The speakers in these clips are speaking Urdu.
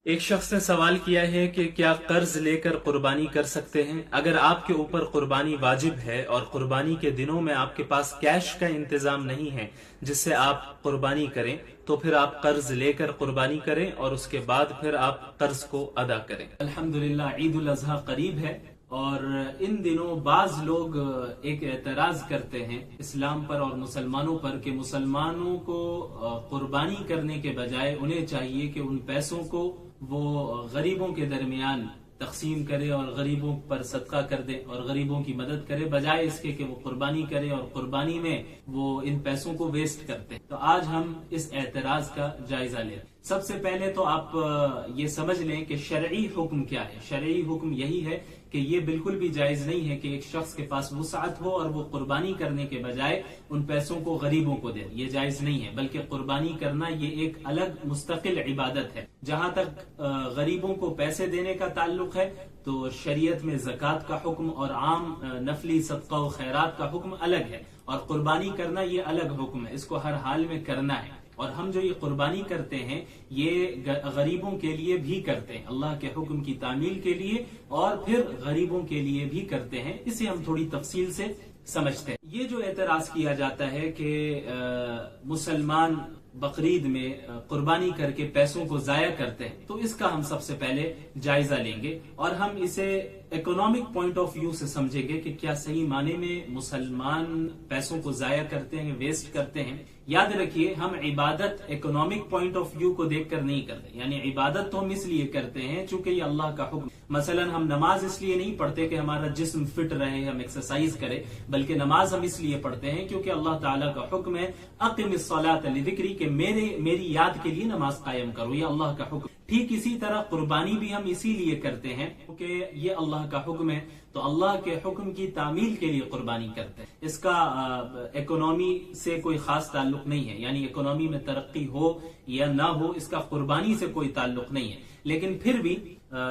ایک شخص نے سوال کیا ہے کہ کیا قرض لے کر قربانی کر سکتے ہیں؟ اگر آپ کے اوپر قربانی واجب ہے اور قربانی کے دنوں میں آپ کے پاس کیش کا انتظام نہیں ہے جس سے آپ قربانی کریں، تو پھر آپ قرض لے کر قربانی کریں اور اس کے بعد پھر آپ قرض کو ادا کریں۔ الحمدللہ عید الاضحیٰ قریب ہے اور ان دنوں بعض لوگ ایک اعتراض کرتے ہیں اسلام پر اور مسلمانوں پر کہ مسلمانوں کو قربانی کرنے کے بجائے انہیں چاہیے کہ ان پیسوں کو وہ غریبوں کے درمیان تقسیم کرے اور غریبوں پر صدقہ کر دے اور غریبوں کی مدد کرے، بجائے اس کے کہ وہ قربانی کرے اور قربانی میں وہ ان پیسوں کو ویسٹ کرتے ہیں۔ تو آج ہم اس اعتراض کا جائزہ لیں۔ سب سے پہلے تو آپ یہ سمجھ لیں کہ شرعی حکم کیا ہے۔ شرعی حکم یہی ہے کہ یہ بالکل بھی جائز نہیں ہے کہ ایک شخص کے پاس وسعت ہو اور وہ قربانی کرنے کے بجائے ان پیسوں کو غریبوں کو دے، یہ جائز نہیں ہے، بلکہ قربانی کرنا یہ ایک الگ مستقل عبادت ہے۔ جہاں تک غریبوں کو پیسے دینے کا تعلق ہے تو شریعت میں زکوٰۃ کا حکم اور عام نفلی صدقہ و خیرات کا حکم الگ ہے، اور قربانی کرنا یہ الگ حکم ہے، اس کو ہر حال میں کرنا ہے۔ اور ہم جو یہ قربانی کرتے ہیں یہ غریبوں کے لیے بھی کرتے ہیں، اللہ کے حکم کی تعمیل کے لیے، اور پھر غریبوں کے لیے بھی کرتے ہیں۔ اسے ہم تھوڑی تفصیل سے سمجھتے ہیں۔ یہ جو اعتراض کیا جاتا ہے کہ مسلمان بقرعید میں قربانی کر کے پیسوں کو ضائع کرتے ہیں، تو اس کا ہم سب سے پہلے جائزہ لیں گے اور ہم اسے اکنامک پوائنٹ آف ویو سے سمجھیں گے کہ کیا صحیح معنی میں مسلمان پیسوں کو ضائع کرتے ہیں، ویسٹ کرتے ہیں۔ یاد رکھیے، ہم عبادت اکنامک پوائنٹ آف ویو کو دیکھ کر نہیں کرتے، یعنی عبادت تو ہم اس لیے کرتے ہیں چونکہ یہ اللہ کا حکم۔ مثلا ہم نماز اس لیے نہیں پڑھتے کہ ہمارا جسم فٹ رہے، ہم ایکسرسائز کریں، بلکہ نماز ہم اس لیے پڑھتے ہیں کیونکہ اللہ تعالیٰ کا حکم ہے اقم الصلاۃ لذکری، کہ میری یاد کے لیے نماز قائم کرو، یہ اللہ کا حکم۔ ٹھیک اسی طرح قربانی بھی ہم اسی لیے کرتے ہیں کیونکہ یہ اللہ کا حکم ہے، تو اللہ کے حکم کی تعمیل کے لیے قربانی کرتے ہیں۔ اس کا اکنامی سے کوئی خاص تعلق نہیں ہے، یعنی اکنامی میں ترقی ہو یا نہ ہو اس کا قربانی سے کوئی تعلق نہیں ہے۔ لیکن پھر بھی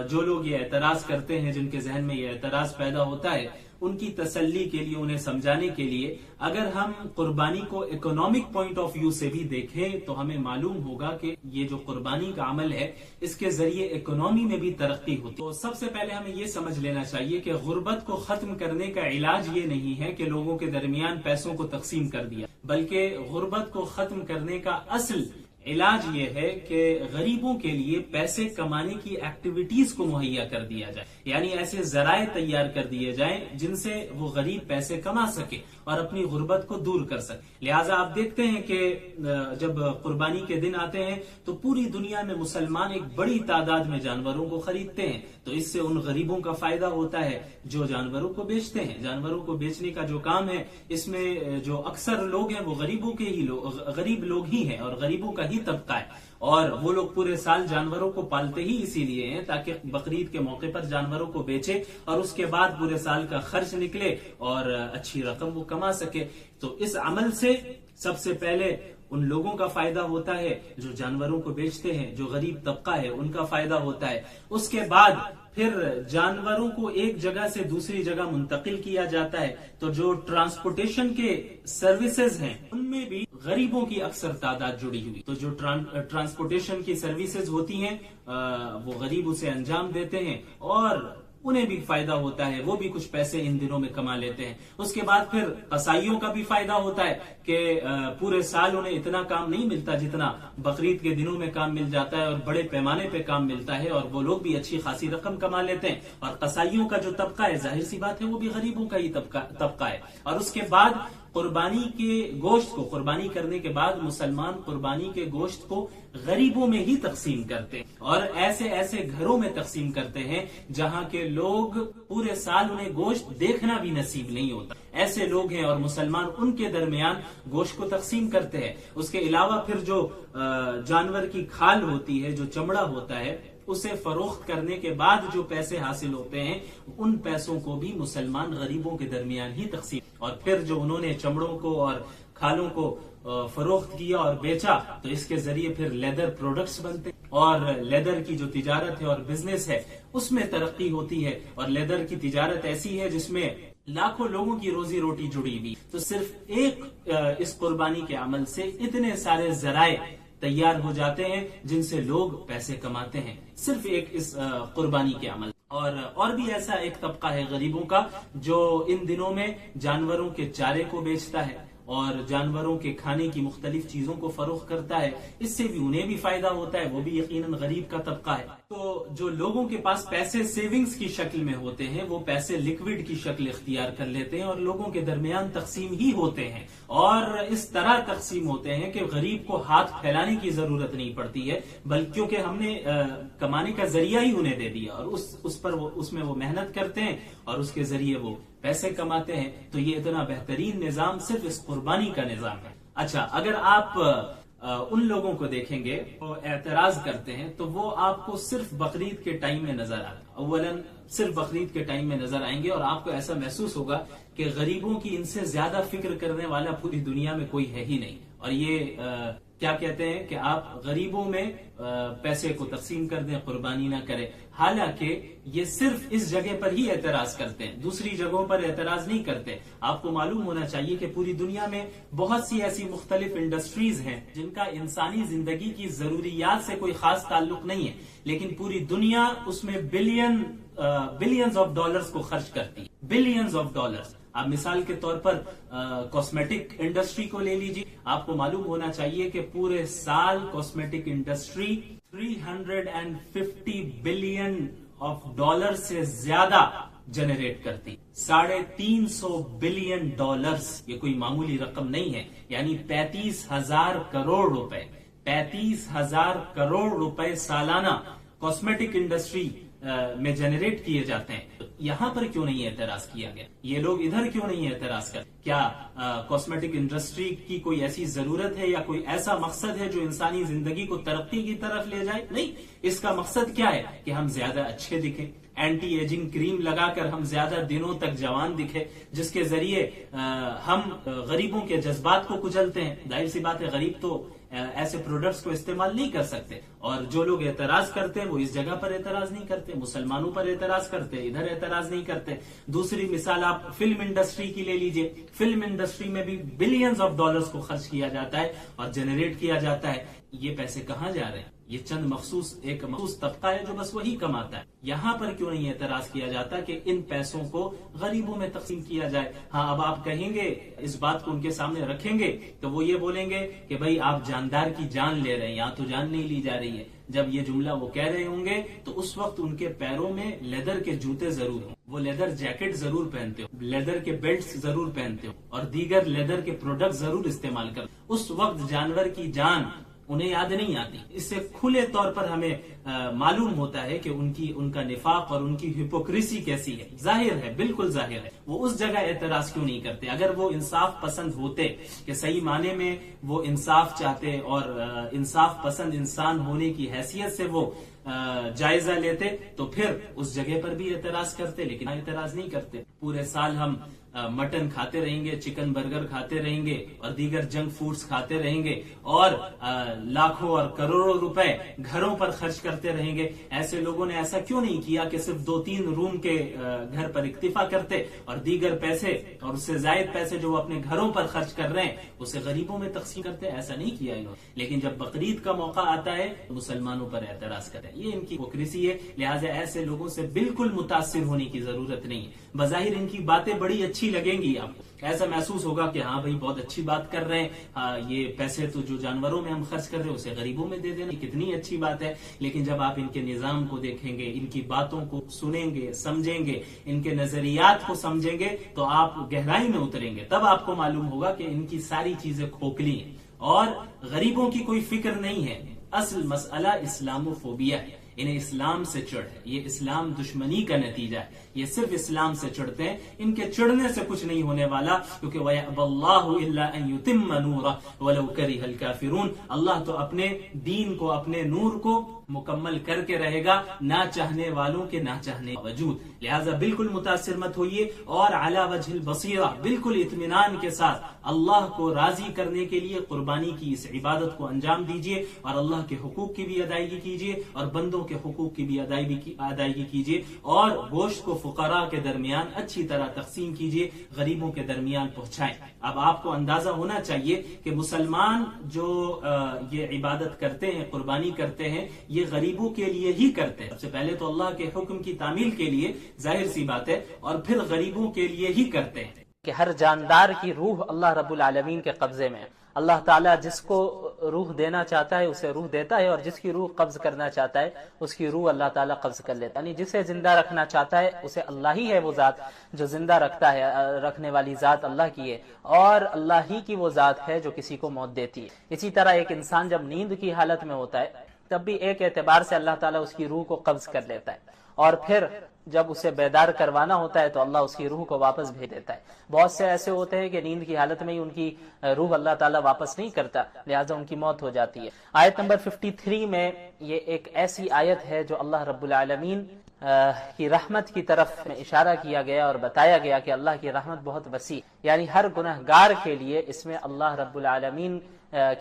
جو لوگ یہ اعتراض کرتے ہیں، جن کے ذہن میں یہ اعتراض پیدا ہوتا ہے، ان کی تسلی کے لیے، انہیں سمجھانے کے لیے، اگر ہم قربانی کو اکنامک پوائنٹ آف ویو سے بھی دیکھیں تو ہمیں معلوم ہوگا کہ یہ جو قربانی کا عمل ہے اس کے ذریعے اکنامی میں بھی ترقی ہوتی ہے۔ تو سب سے پہلے ہمیں یہ سمجھ لینا چاہیے کہ غربت کو ختم کرنے کا علاج یہ نہیں ہے کہ لوگوں کے درمیان پیسوں کو تقسیم کر دیا، بلکہ غربت کو ختم کرنے کا اصل علاج یہ ہے کہ غریبوں کے لیے پیسے کمانے کی ایکٹیویٹیز کو مہیا کر دیا جائے، یعنی ایسے ذرائع تیار کر دیے جائیں جن سے وہ غریب پیسے کما سکے اور اپنی غربت کو دور کر سکے۔ لہٰذا آپ دیکھتے ہیں کہ جب قربانی کے دن آتے ہیں تو پوری دنیا میں مسلمان ایک بڑی تعداد میں جانوروں کو خریدتے ہیں، تو اس سے ان غریبوں کا فائدہ ہوتا ہے جو جانوروں کو بیچتے ہیں۔ جانوروں کو بیچنے کا جو کام ہے اس میں جو اکثر لوگ ہیں وہ غریب لوگ ہی ہیں اور غریبوں کا ہی طبقہ ہے، اور وہ لوگ پورے سال جانوروں کو پالتے ہی اسی لیے ہیں تاکہ بقرعید کے موقع پر جانوروں کو بیچے اور اس کے بعد پورے سال کا خرچ نکلے اور اچھی رقم وہ کما سکے۔ تو اس عمل سے سب سے پہلے ان لوگوں کا فائدہ ہوتا ہے جو جانوروں کو بیچتے ہیں، جو غریب طبقہ ہے ان کا فائدہ ہوتا ہے۔ اس کے بعد پھر جانوروں کو ایک جگہ سے دوسری جگہ منتقل کیا جاتا ہے، تو جو ٹرانسپورٹیشن کے سروسز ہیں ان میں بھی غریبوں کی اکثر تعداد جڑی ہوئی، تو جو ٹرانسپورٹیشن کی سروسز ہوتی ہیں وہ غریب اسے انجام دیتے ہیں اور انہیں بھی فائدہ ہوتا ہے، وہ بھی کچھ پیسے ان دنوں میں کما لیتے ہیں۔ اس کے بعد پھر قصائیوں کا بھی فائدہ ہوتا ہے کہ پورے سال انہیں اتنا کام نہیں ملتا جتنا بقرعید کے دنوں میں کام مل جاتا ہے، اور بڑے پیمانے پہ کام ملتا ہے اور وہ لوگ بھی اچھی خاصی رقم کما لیتے ہیں۔ اور قصائیوں کا جو طبقہ ہے ظاہر سی بات ہے وہ بھی غریبوں کا ہی طبقہ ہے۔ اور اس کے بعد قربانی کے گوشت کو، قربانی کرنے کے بعد مسلمان قربانی کے گوشت کو غریبوں میں ہی تقسیم کرتے ہیں، اور ایسے ایسے گھروں میں تقسیم کرتے ہیں جہاں کے لوگ پورے سال انہیں گوشت دیکھنا بھی نصیب نہیں ہوتا، ایسے لوگ ہیں اور مسلمان ان کے درمیان گوشت کو تقسیم کرتے ہیں۔ اس کے علاوہ پھر جو جانور کی کھال ہوتی ہے، جو چمڑا ہوتا ہے، اسے فروخت کرنے کے بعد جو پیسے حاصل ہوتے ہیں ان پیسوں کو بھی مسلمان غریبوں کے درمیان ہی تقسیم، اور پھر جو انہوں نے چمڑوں کو اور کھالوں کو فروخت کیا اور بیچا تو اس کے ذریعے پھر لیدر پروڈکٹس بنتے ہیں، اور لیدر کی جو تجارت ہے اور بزنس ہے اس میں ترقی ہوتی ہے، اور لیدر کی تجارت ایسی ہے جس میں لاکھوں لوگوں کی روزی روٹی جڑی ہوئی۔ تو صرف ایک اس قربانی کے عمل سے اتنے سارے ذرائع تیار ہو جاتے ہیں جن سے لوگ پیسے کماتے ہیں صرف ایک اس قربانی کے عمل. اور بھی ایسا ایک طبقہ ہے غریبوں کا جو ان دنوں میں جانوروں کے چارے کو بیچتا ہے اور جانوروں کے کھانے کی مختلف چیزوں کو فروخت کرتا ہے. اس سے بھی انہیں بھی فائدہ ہوتا ہے, وہ بھی یقیناً غریب کا طبقہ ہے. تو جو لوگوں کے پاس پیسے سیونگز کی شکل میں ہوتے ہیں وہ پیسے لکوڈ کی شکل اختیار کر لیتے ہیں اور لوگوں کے درمیان تقسیم ہی ہوتے ہیں, اور اس طرح تقسیم ہوتے ہیں کہ غریب کو ہاتھ پھیلانے کی ضرورت نہیں پڑتی ہے, بلکہ کیونکہ ہم نے کمانے کا ذریعہ ہی انہیں دے دیا اور اس میں وہ محنت کرتے ہیں اور اس کے ذریعے وہ پیسے کماتے ہیں. تو یہ اتنا بہترین نظام صرف اس قربانی کا نظام ہے. اچھا, اگر آپ ان لوگوں کو دیکھیں گے وہ اعتراض کرتے ہیں تو وہ آپ کو صرف بقرعید کے ٹائم میں نظر آئے. اولاً صرف بقرعید کے ٹائم میں نظر آئیں گے اور آپ کو ایسا محسوس ہوگا کہ غریبوں کی ان سے زیادہ فکر کرنے والا پوری دنیا میں کوئی ہے ہی نہیں. اور یہ کیا کہتے ہیں کہ آپ غریبوں میں پیسے کو تقسیم کر دیں, قربانی نہ کریں. حالانکہ یہ صرف اس جگہ پر ہی اعتراض کرتے ہیں, دوسری جگہوں پر اعتراض نہیں کرتے. آپ کو معلوم ہونا چاہیے کہ پوری دنیا میں بہت سی ایسی مختلف انڈسٹریز ہیں جن کا انسانی زندگی کی ضروریات سے کوئی خاص تعلق نہیں ہے, لیکن پوری دنیا اس میں بلینز آف ڈالرز کو خرچ کرتی ہے, بلینز آف ڈالرز. آپ مثال کے طور پر کاسمیٹک انڈسٹری کو لے لیجیے. آپ کو معلوم ہونا چاہیے کہ پورے سال cosmetic industry 350 billion of dollar سے زیادہ جنریٹ کرتی. 350 بلین ڈالرز یہ کوئی معمولی رقم نہیں ہے, یعنی 35,000 کروڑ روپے, 35,000 کروڑ روپے سالانہ کاسمیٹک انڈسٹری میں جنریٹ کیے جاتے ہیں. یہاں پر کیوں نہیں اعتراض کیا گیا؟ یہ لوگ ادھر کیوں نہیں اعتراض کرتے؟ کیا کاسمیٹک انڈسٹری کی کوئی ایسی ضرورت ہے یا کوئی ایسا مقصد ہے جو انسانی زندگی کو ترقی کی طرف لے جائے؟ نہیں, اس کا مقصد کیا ہے کہ ہم زیادہ اچھے دکھیں, اینٹی ایجنگ کریم لگا کر ہم زیادہ دنوں تک جوان دکھے, جس کے ذریعے ہم غریبوں کے جذبات کو کچلتے ہیں. ظاہر سی بات ہے غریب تو ایسے پروڈکٹس کو استعمال نہیں کر سکتے, اور جو لوگ اعتراض کرتے ہیں وہ اس جگہ پر اعتراض نہیں کرتے, مسلمانوں پر اعتراض کرتے, ادھر اعتراض نہیں کرتے. دوسری مثال آپ فلم انڈسٹری کی لے لیجئے. فلم انڈسٹری میں بھی بلینز آف ڈالرز کو خرچ کیا جاتا ہے اور جنریٹ کیا جاتا ہے. یہ پیسے کہاں جا رہے ہیں؟ یہ چند ایک مخصوص طبقہ ہے جو بس وہی کماتا ہے. یہاں پر کیوں نہیں اعتراض کیا جاتا کہ ان پیسوں کو غریبوں میں تقسیم کیا جائے؟ ہاں, اب آپ کہیں گے, اس بات کو ان کے سامنے رکھیں گے تو وہ یہ بولیں گے کہ بھائی آپ جاندار کی جان لے رہے ہیں, یہاں تو جان نہیں لی جا رہی ہے. جب یہ جملہ وہ کہہ رہے ہوں گے تو اس وقت ان کے پیروں میں لیدر کے جوتے ضرور ہوں, وہ لیدر جیکٹ ضرور پہنتے ہو, لیدر کے بیلٹس ضرور پہنتے ہو اور دیگر لیدر کے پروڈکٹ ضرور استعمال کر. اس وقت جانور کی جان انہیں یاد نہیں آتی. اس سے کھلے طور پر ہمیں معلوم ہوتا ہے کہ ان کا نفاق اور ان کی ہپوکریسی کیسی ہے. ظاہر ہے, بالکل ظاہر ہے. وہ اس جگہ اعتراض کیوں نہیں کرتے؟ اگر وہ انصاف پسند ہوتے کہ صحیح معنی میں وہ انصاف چاہتے اور انصاف پسند انسان ہونے کی حیثیت سے وہ جائزہ لیتے تو پھر اس جگہ پر بھی اعتراض کرتے, لیکن اعتراض نہیں کرتے. پورے سال ہم مٹن کھاتے رہیں گے, چکن برگر کھاتے رہیں گے اور دیگر جنک فوڈز کھاتے رہیں گے اور لاکھوں اور کروڑوں روپے گھروں پر خرچ کرتے رہیں گے. ایسے لوگوں نے ایسا کیوں نہیں کیا کہ صرف 2-3 روم کے گھر پر اکتفا کرتے اور دیگر پیسے اور اس سے زائد پیسے جو وہ اپنے گھروں پر خرچ کر رہے ہیں اسے غریبوں میں تقسیم کرتے؟ ایسا نہیں کیا انہوں نے. لیکن جب بقرعید کا موقع آتا ہے تو مسلمانوں پر اعتراض کرتے ہیں. یہ ان کی ہپوکریسی ہے. لہٰذا ایسے لوگوں سے بالکل متاثر ہونے کی ضرورت نہیں ہے. بظاہر ان کی باتیں بڑی اچھی لگیں گی, آپ کو ایسا محسوس ہوگا کہ ہاں بھائی بہت اچھی بات کر رہے ہیں, یہ پیسے تو جو جانوروں میں ہم خرچ کر رہے ہیں اسے غریبوں میں دے دینا, کتنی اچھی بات ہے. لیکن جب آپ ان کے نظام کو دیکھیں گے, ان کی باتوں کو سنیں گے, سمجھیں گے, ان کے نظریات کو سمجھیں گے تو آپ گہرائی میں اتریں گے. تب آپ کو معلوم ہوگا کہ ان کی ساری چیزیں کھوکھلی ہیں اور غریبوں کی کوئی فکر نہیں ہے. اصل مسئلہ اسلاموفوبیا ہے. انہیں اسلام سے چڑھ ہے, یہ اسلام دشمنی کا نتیجہ ہے. یہ صرف اسلام سے چڑھتے ہیں, ان کے چڑھنے سے کچھ نہیں ہونے والا, کیونکہ وَيَأْبَى اللَّهُ إِلَّا أَن يُتِمَّ نُورَهُ وَلَوْ كَرِهَ الْكَافِرُونَ. اللہ تو اپنے دین کو, اپنے نور کو مکمل کر کے رہے گا, نہ چاہنے والوں کے نہ چاہنے وجود. لہذا بالکل متاثر مت ہوئیے اور علی وجہ البصیرہ بالکل اطمینان کے ساتھ اللہ کو راضی کرنے کے لیے قربانی کی اس عبادت کو انجام دیجیے اور اللہ کے حقوق کی بھی ادائیگی کیجیے اور بندوں مسلمانوں کے حقوق کی بھی ادائیگی کیجیے، اور گوشت کو فقراء کے درمیان اچھی طرح تقسیم کیجیے، غریبوں کے درمیان پہنچائیں۔ اب آپ کو اندازہ ہونا چاہیے کہ مسلمان جو یہ عبادت کرتے ہیں، قربانی کرتے ہیں، یہ غریبوں کے لیے ہی کرتے ہیں۔ سب سے پہلے تو اللہ کے حکم کی تعمیل کے لیے، ظاہر سی بات ہے، اور پھر غریبوں کے لیے ہی کرتے ہیں کہ ہر جاندار کی روح اللہ رب العالمین کے قبضے میں ہے۔ اللہ تعالیٰ جس کو روح دینا چاہتا ہے اسے روح دیتا ہے، اور جس کی روح قبض کرنا چاہتا ہے اس کی روح اللہ تعالیٰ قبض کر لیتا ہے۔ یعنی جسے زندہ رکھنا چاہتا ہے اسے اللہ ہی ہے وہ ذات جو زندہ رکھتا ہے، رکھنے والی ذات اللہ کی ہے، اور اللہ ہی کی وہ ذات ہے جو کسی کو موت دیتی ہے۔ اسی طرح ایک انسان جب نیند کی حالت میں ہوتا ہے تب بھی ایک اعتبار سے اللہ تعالیٰ اس کی روح کو قبض کر لیتا ہے، اور پھر جب اسے بیدار کروانا ہوتا ہے تو اللہ اس کی روح کو واپس بھیج دیتا ہے۔ بہت سے ایسے ہوتے ہیں کہ نیند کی حالت میں ہی ان کی روح اللہ تعالیٰ واپس نہیں کرتا، لہٰذا ان کی موت ہو جاتی ہے۔ آیت نمبر 53 میں یہ ایک ایسی آیت ہے جو اللہ رب العالمین کی رحمت کی طرف میں اشارہ کیا گیا اور بتایا گیا کہ اللہ کی رحمت بہت وسیع، یعنی ہر گنہگار کے لیے اس میں اللہ رب العالمین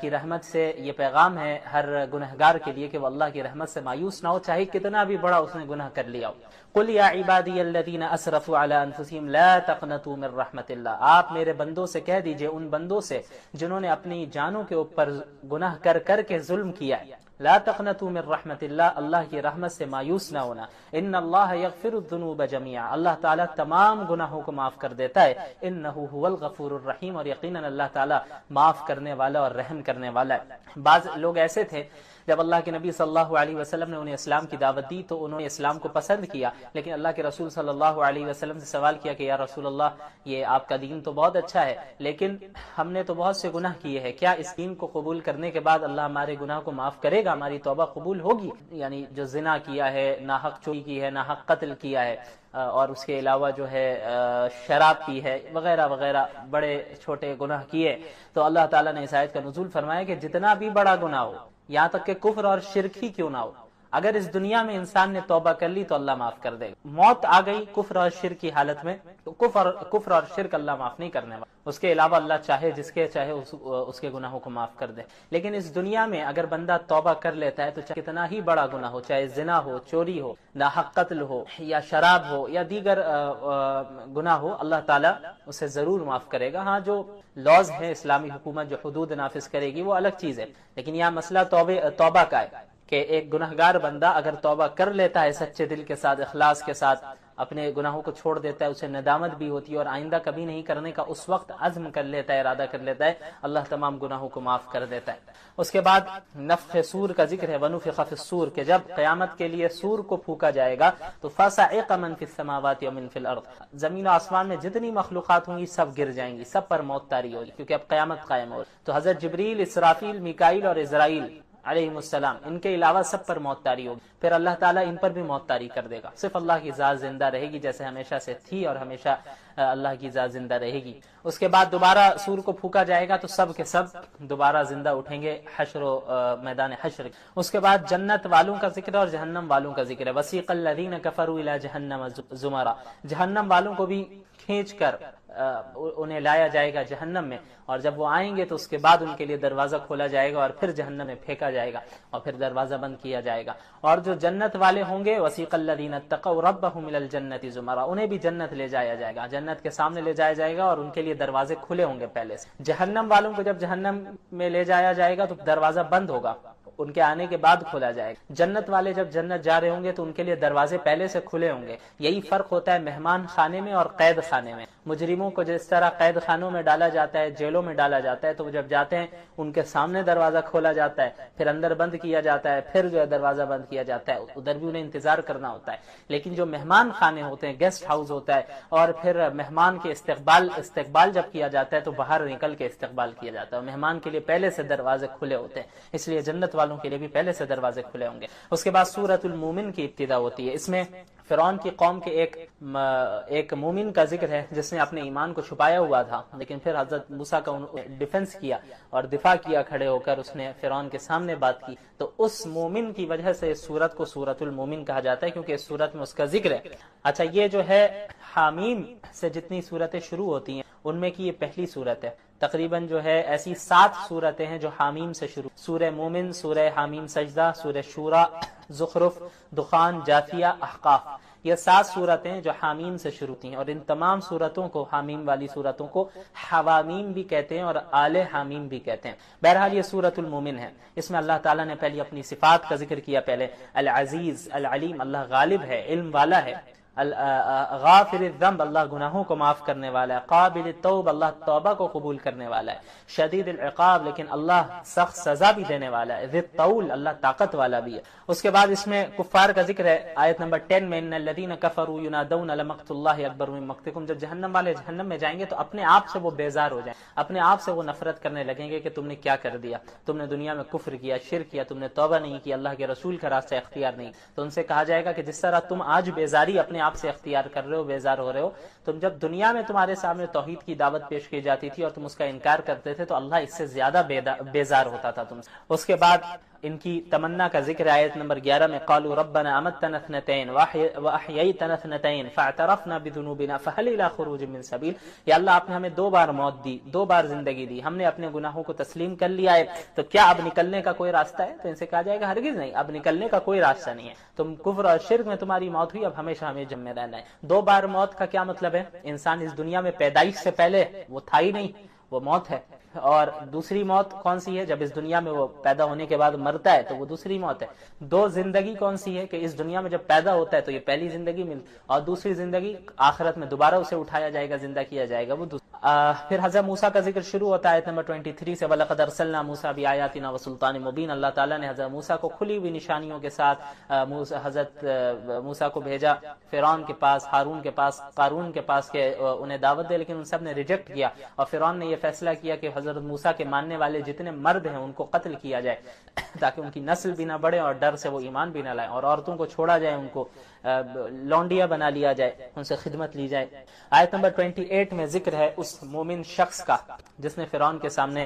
کی رحمت سے یہ پیغام ہے ہر گنہگار کے لیے کہ وہ اللہ کی رحمت سے مایوس نہ ہو، چاہے کتنا بھی بڑا اس نے گناہ کر لیا ہو۔ قل یا عبادی الذین اسرفوا علی انفسہم لا تقنطوا من رحمت اللہ، آپ میرے بندوں سے کہہ دیجئے، ان بندوں سے جنہوں نے اپنی جانوں کے اوپر گناہ کر کر کے ظلم کیا ہے، لا تقنطوا من رحمت اللہ، اللہ کی رحمت سے مایوس نہ ہونا، ان اللہ یغفر الذنوب جميعا، اللہ تعالیٰ تمام گناہوں کو معاف کر دیتا ہے، انہ هو الغفور الرحیم، اور یقیناً اللہ تعالیٰ معاف کرنے والا اور رحم کرنے والا ہے۔ بعض لوگ ایسے تھے جب اللہ کے نبی صلی اللہ علیہ وسلم نے انہیں اسلام کی دعوت دی تو انہوں نے اسلام کو پسند کیا، لیکن اللہ کے رسول صلی اللہ علیہ وسلم سے سوال کیا کہ یا رسول اللہ، یہ آپ کا دین تو بہت اچھا ہے لیکن ہم نے تو بہت سے گناہ کیے ہیں، کیا اس دین کو قبول کرنے کے بعد اللہ ہمارے گناہ کو معاف کرے گا، ہماری توبہ قبول ہوگی؟ یعنی جو زنا کیا ہے، ناحق چوری کی ہے، ناحق قتل کیا ہے، اور اس کے علاوہ جو ہے شراب پی ہے، وغیرہ وغیرہ بڑے چھوٹے گناہ کیے، تو اللہ تعالیٰ نے اس آیت کا نزول فرمایا کہ جتنا بھی بڑا گناہ ہو، یہاں تک کہ کفر اور شرک ہی کیوں نہ ہو، اگر اس دنیا میں انسان نے توبہ کر لی تو اللہ معاف کر دے گا۔ موت آ گئی کفر اور شرک کی حالت میں تو کفر اور شرک اللہ معاف نہیں کرنے والا، اس کے علاوہ اللہ چاہے جس کے چاہے اس کے گناہوں کو معاف کر دے۔ لیکن اس دنیا میں اگر بندہ توبہ کر لیتا ہے تو چاہے کتنا ہی بڑا گناہ ہو، چاہے زنا ہو، چوری ہو، ناحق قتل ہو، یا شراب ہو، یا دیگر گناہ ہو، اللہ تعالیٰ اسے ضرور معاف کرے گا۔ ہاں جو لاز ہیں اسلامی حکومت جو حدود نافذ کرے گی وہ الگ چیز ہے، لیکن یہاں مسئلہ توبہ کا ہے کہ ایک گنہگار بندہ اگر توبہ کر لیتا ہے سچے دل کے ساتھ، اخلاص کے ساتھ، اپنے گناہوں کو چھوڑ دیتا ہے، اسے ندامت بھی ہوتی ہے اور آئندہ کبھی نہیں کرنے کا اس وقت عزم کر لیتا ہے، ارادہ کر لیتا ہے، اللہ تمام گناہوں کو معاف کر دیتا ہے۔ اس کے بعد نفخ سور کا ذکر ہے، وَنُفِخَ فِي الصُّورِ، کہ جب قیامت کے لیے سور کو پھونکا جائے گا تو فَصَعِقَ مَن فِي السَّمَاوَاتِ وَمَن فِي الْأَرْضِ، زمین و آسمان میں جتنی مخلوقات ہوں گی سب گر جائیں گی، سب پر موت طاری ہوگی، کیونکہ اب قیامت قائم ہوگی۔ تو حضرت جبریل، اسرافیل، میکائیل اور اسرائیل علیہ السلام، ان کے علاوہ سب پر موت طاری ہوگی، پھر اللہ تعالیٰ ان پر بھی موت طاری کر دے گا، صرف اللہ کی ذات زندہ رہے گی جیسے ہمیشہ سے تھی اور ہمیشہ اللہ کی ذات زندہ رہے گی۔ اس کے بعد دوبارہ سور کو پھونکا جائے گا تو سب کے سب دوبارہ زندہ اٹھیں گے حشر و میدان حشر۔ اس کے بعد جنت والوں کا ذکر اور جہنم والوں کا ذکر ہے، وسیق الذین کفروا الی جہنم زمرا، جہنم والوں کو بھی کھینچ کر انہیں لایا جائے گا جہنم میں، اور جب وہ آئیں گے تو اس کے بعد ان کے لیے دروازہ کھولا جائے گا اور پھر جہنم میں پھینکا جائے گا اور پھر دروازہ بند کیا جائے گا۔ اور جو جنت والے ہوں گے، وسیق الذین اتقوا ربهم الی الجنۃ زمرا، انہیں بھی جنت لے جایا جائے گا، جنت کے سامنے لے جایا جائے گا اور ان کے لیے دروازے کھلے ہوں گے پہلے سے۔ جہنم والوں کو جب جہنم میں لے جایا جائے گا تو دروازہ بند ہوگا، ان کے آنے کے بعد کھولا جائے گا۔ جنت والے جب جنت جا رہے ہوں گے تو ان کے لیے دروازے پہلے سے کھلے ہوں گے۔ یہی فرق ہوتا ہے مہمان خانے میں اور قید خانے میں۔ مجرموں کو جس طرح قید خانوں میں ڈالا جاتا ہے، جیلوں میں ڈالا جاتا ہے، تو وہ جب جاتے ہیں ان کے سامنے دروازہ کھولا جاتا ہے، پھر اندر بند کیا جاتا ہے، پھر جو ہے دروازہ بند کیا جاتا ہے، ادھر بھی انہیں انتظار کرنا ہوتا ہے۔ لیکن جو مہمان خانے ہوتے ہیں، گیسٹ ہاؤس ہوتا ہے، اور پھر مہمان کے استقبال جب کیا جاتا ہے تو باہر نکل کے استقبال کیا جاتا ہے، مہمان کے لیے پہلے سے دروازے کھلے ہوتے ہیں، اس لیے جنت والوں کے لیے بھی پہلے سے دروازے کھلے ہوں گے۔ اس کے بعد سورۃ المومن کی ابتدا ہوتی ہے، اس میں فرعون کی قوم کے ایک مومن کا ذکر ہے جس نے اپنے ایمان کو چھپایا ہوا تھا، لیکن پھر حضرت موسیٰ کا ڈیفنس کیا اور دفاع کیا، کھڑے ہو کر اس نے فرعون کے سامنے بات کی، تو اس مومن کی وجہ سے اس سورت کو سورۃ المومن کہا جاتا ہے، کیونکہ اس سورت میں اس کا ذکر ہے۔ اچھا، یہ جو ہے حامیم سے جتنی سورتیں شروع ہوتی ہیں ان میں کی یہ پہلی سورت ہے۔ تقریباً جو ہے ایسی 7 سورتیں ہیں جو حامیم سے شروع، سورہ مومن، سورہ حامیم سجدہ، سورہ شورا، زخرف، دخان، جاثیہ، احقاف، یہ 7 صورتیں جو حامیم سے شروع ہوتی ہیں، اور ان تمام صورتوں کو، حامیم والی صورتوں کو حوامیم بھی کہتے ہیں اور آل حامیم بھی کہتے ہیں۔ بہرحال یہ سورۃ المومن ہے، اس میں اللہ تعالیٰ نے پہلے اپنی صفات کا ذکر کیا، پہلے العزیز، العلیم، اللہ غالب ہے، علم والا ہے، غافر الذنب، اللہ گناہوں کو معاف کرنے والا ہے، قابل التوب، اللہ توبہ کو قبول کرنے والا ہے، شدید العقاب، لیکن اللہ سخت سزا بھی دینے والا ہے، ذی الطول، اللہ طاقت والا بھی ہے۔ اس کے بعد اس میں کفار کا ذکر ہے، آیت نمبر 10 میں ان الذین کفروا ینادون لمقت اللہ اکبر من مقتکم، جب جہنم والے جہنم میں جائیں گے تو اپنے آپ سے وہ بیزار ہو جائیں، اپنے آپ سے وہ نفرت کرنے لگیں گے کہ تم نے کیا کر دیا، تم نے دنیا میں کفر کیا، شرک کیا، تم نے توبہ نہیں کی، اللہ کے رسول کا راستہ اختیار نہیں، تو ان سے کہا جائے گا کہ جس طرح تم آج بیزاری اپنے آپ سے اختیار کر رہے ہو، بیزار ہو رہے ہو، تم جب دنیا میں تمہارے سامنے توحید کی دعوت پیش کی جاتی تھی اور تم اس کا انکار کرتے تھے تو اللہ اس سے زیادہ بیزار ہوتا تھا تم سے۔ اس کے بعد ان کی تمنا کا ذکر آیت نمبر 11 میں، قالوا ربنا امتنا اثنتين واحييتنا اثنتين فاعترفنا بذنوبنا فهل الى خروج من سبيل، یا اللہ آپ نے ہمیں 2 بار موت دی، 2 بار زندگی دی، ہم نے اپنے گناہوں کو تسلیم کر لیا ہے، تو کیا اب نکلنے کا کوئی راستہ ہے؟ تو ان سے کہا جائے گا ہرگز نہیں، اب نکلنے کا کوئی راستہ نہیں ہے، تم کفر اور شرک میں تمہاری موت ہوئی، اب ہمیشہ ہمیں جم میں رہنا ہے۔ 2 بار موت کا کیا مطلب ہے؟ انسان اس دنیا میں پیدائش سے پہلے وہ تھا ہی نہیں، وہ موت ہے، اور دوسری موت کون سی ہے؟ جب اس دنیا میں وہ پیدا ہونے کے بعد مرتا ہے تو وہ دوسری موت ہے۔ 2 زندگی کون سی ہے؟ کہ اس دنیا میں جب پیدا ہوتا ہے تو یہ پہلی زندگی ملتی، اور دوسری زندگی آخرت میں دوبارہ اسے اٹھایا جائے گا، زندہ کیا جائے گا، وہ پھر حضرت موسیٰ کا ذکر شروع ہوتا ہے آیت نمبر 23 سے، وَلَقَدْ أَرْسَلْنَا مُوسَىٰ بِآيَاتِنَا وَسُلْطَانٍ مُبِينٍ، اللہ تعالیٰ نے حضرت موسیٰ کو کھلی ہوئی نشانیوں کے ساتھ حضرت موسیٰ کو بھیجا فرعون کے پاس، ہارون کے پاس، قارون کے پاس، کہ انہیں دعوت دے، لیکن ان سب نے ریجیکٹ کیا، اور فرعون نے یہ فیصلہ کیا کہ حضرت موسیٰ کے ماننے والے جتنے مرد ہیں ان کو قتل کیا جائے تاکہ ان کی نسل بھی نہ بڑھے اور ڈر سے وہ ایمان بھی نہ لائیں، اور عورتوں کو چھوڑا جائے، ان کو لونڈیا بنا لیا جائے، ان سے خدمت لی جائے۔ آیت نمبر 28 میں ذکر ہے اس مومن شخص کا جس نے فرعون کے سامنے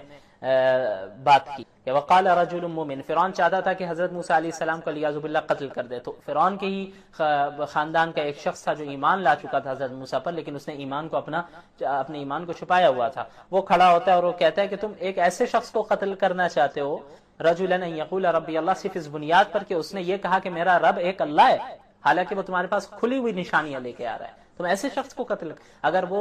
بات کی کہ وقال رجل مومن، فرعون چاہتا تھا کہ حضرت موسیٰ علیہ السلام کو لیاذ باللہ قتل کر دے، تو فرعون کے ہی خاندان کا ایک شخص تھا جو ایمان لا چکا تھا حضرت موسیٰ پر، لیکن اس نے ایمان کو اپنے ایمان کو چھپایا ہوا تھا، وہ کھڑا ہوتا ہے اور وہ کہتا ہے کہ تم ایک ایسے شخص کو قتل کرنا چاہتے ہو، رجلا ان یقول ربی اللہ، صرف اس بنیاد پر کہ اس نے یہ کہا کہ میرا رب ایک اللہ ہے، حالانکہ وہ تمہارے پاس کھلی ہوئی نشانیاں لے کے آ رہا ہے، تم ایسے شخص کو قتل، اگر وہ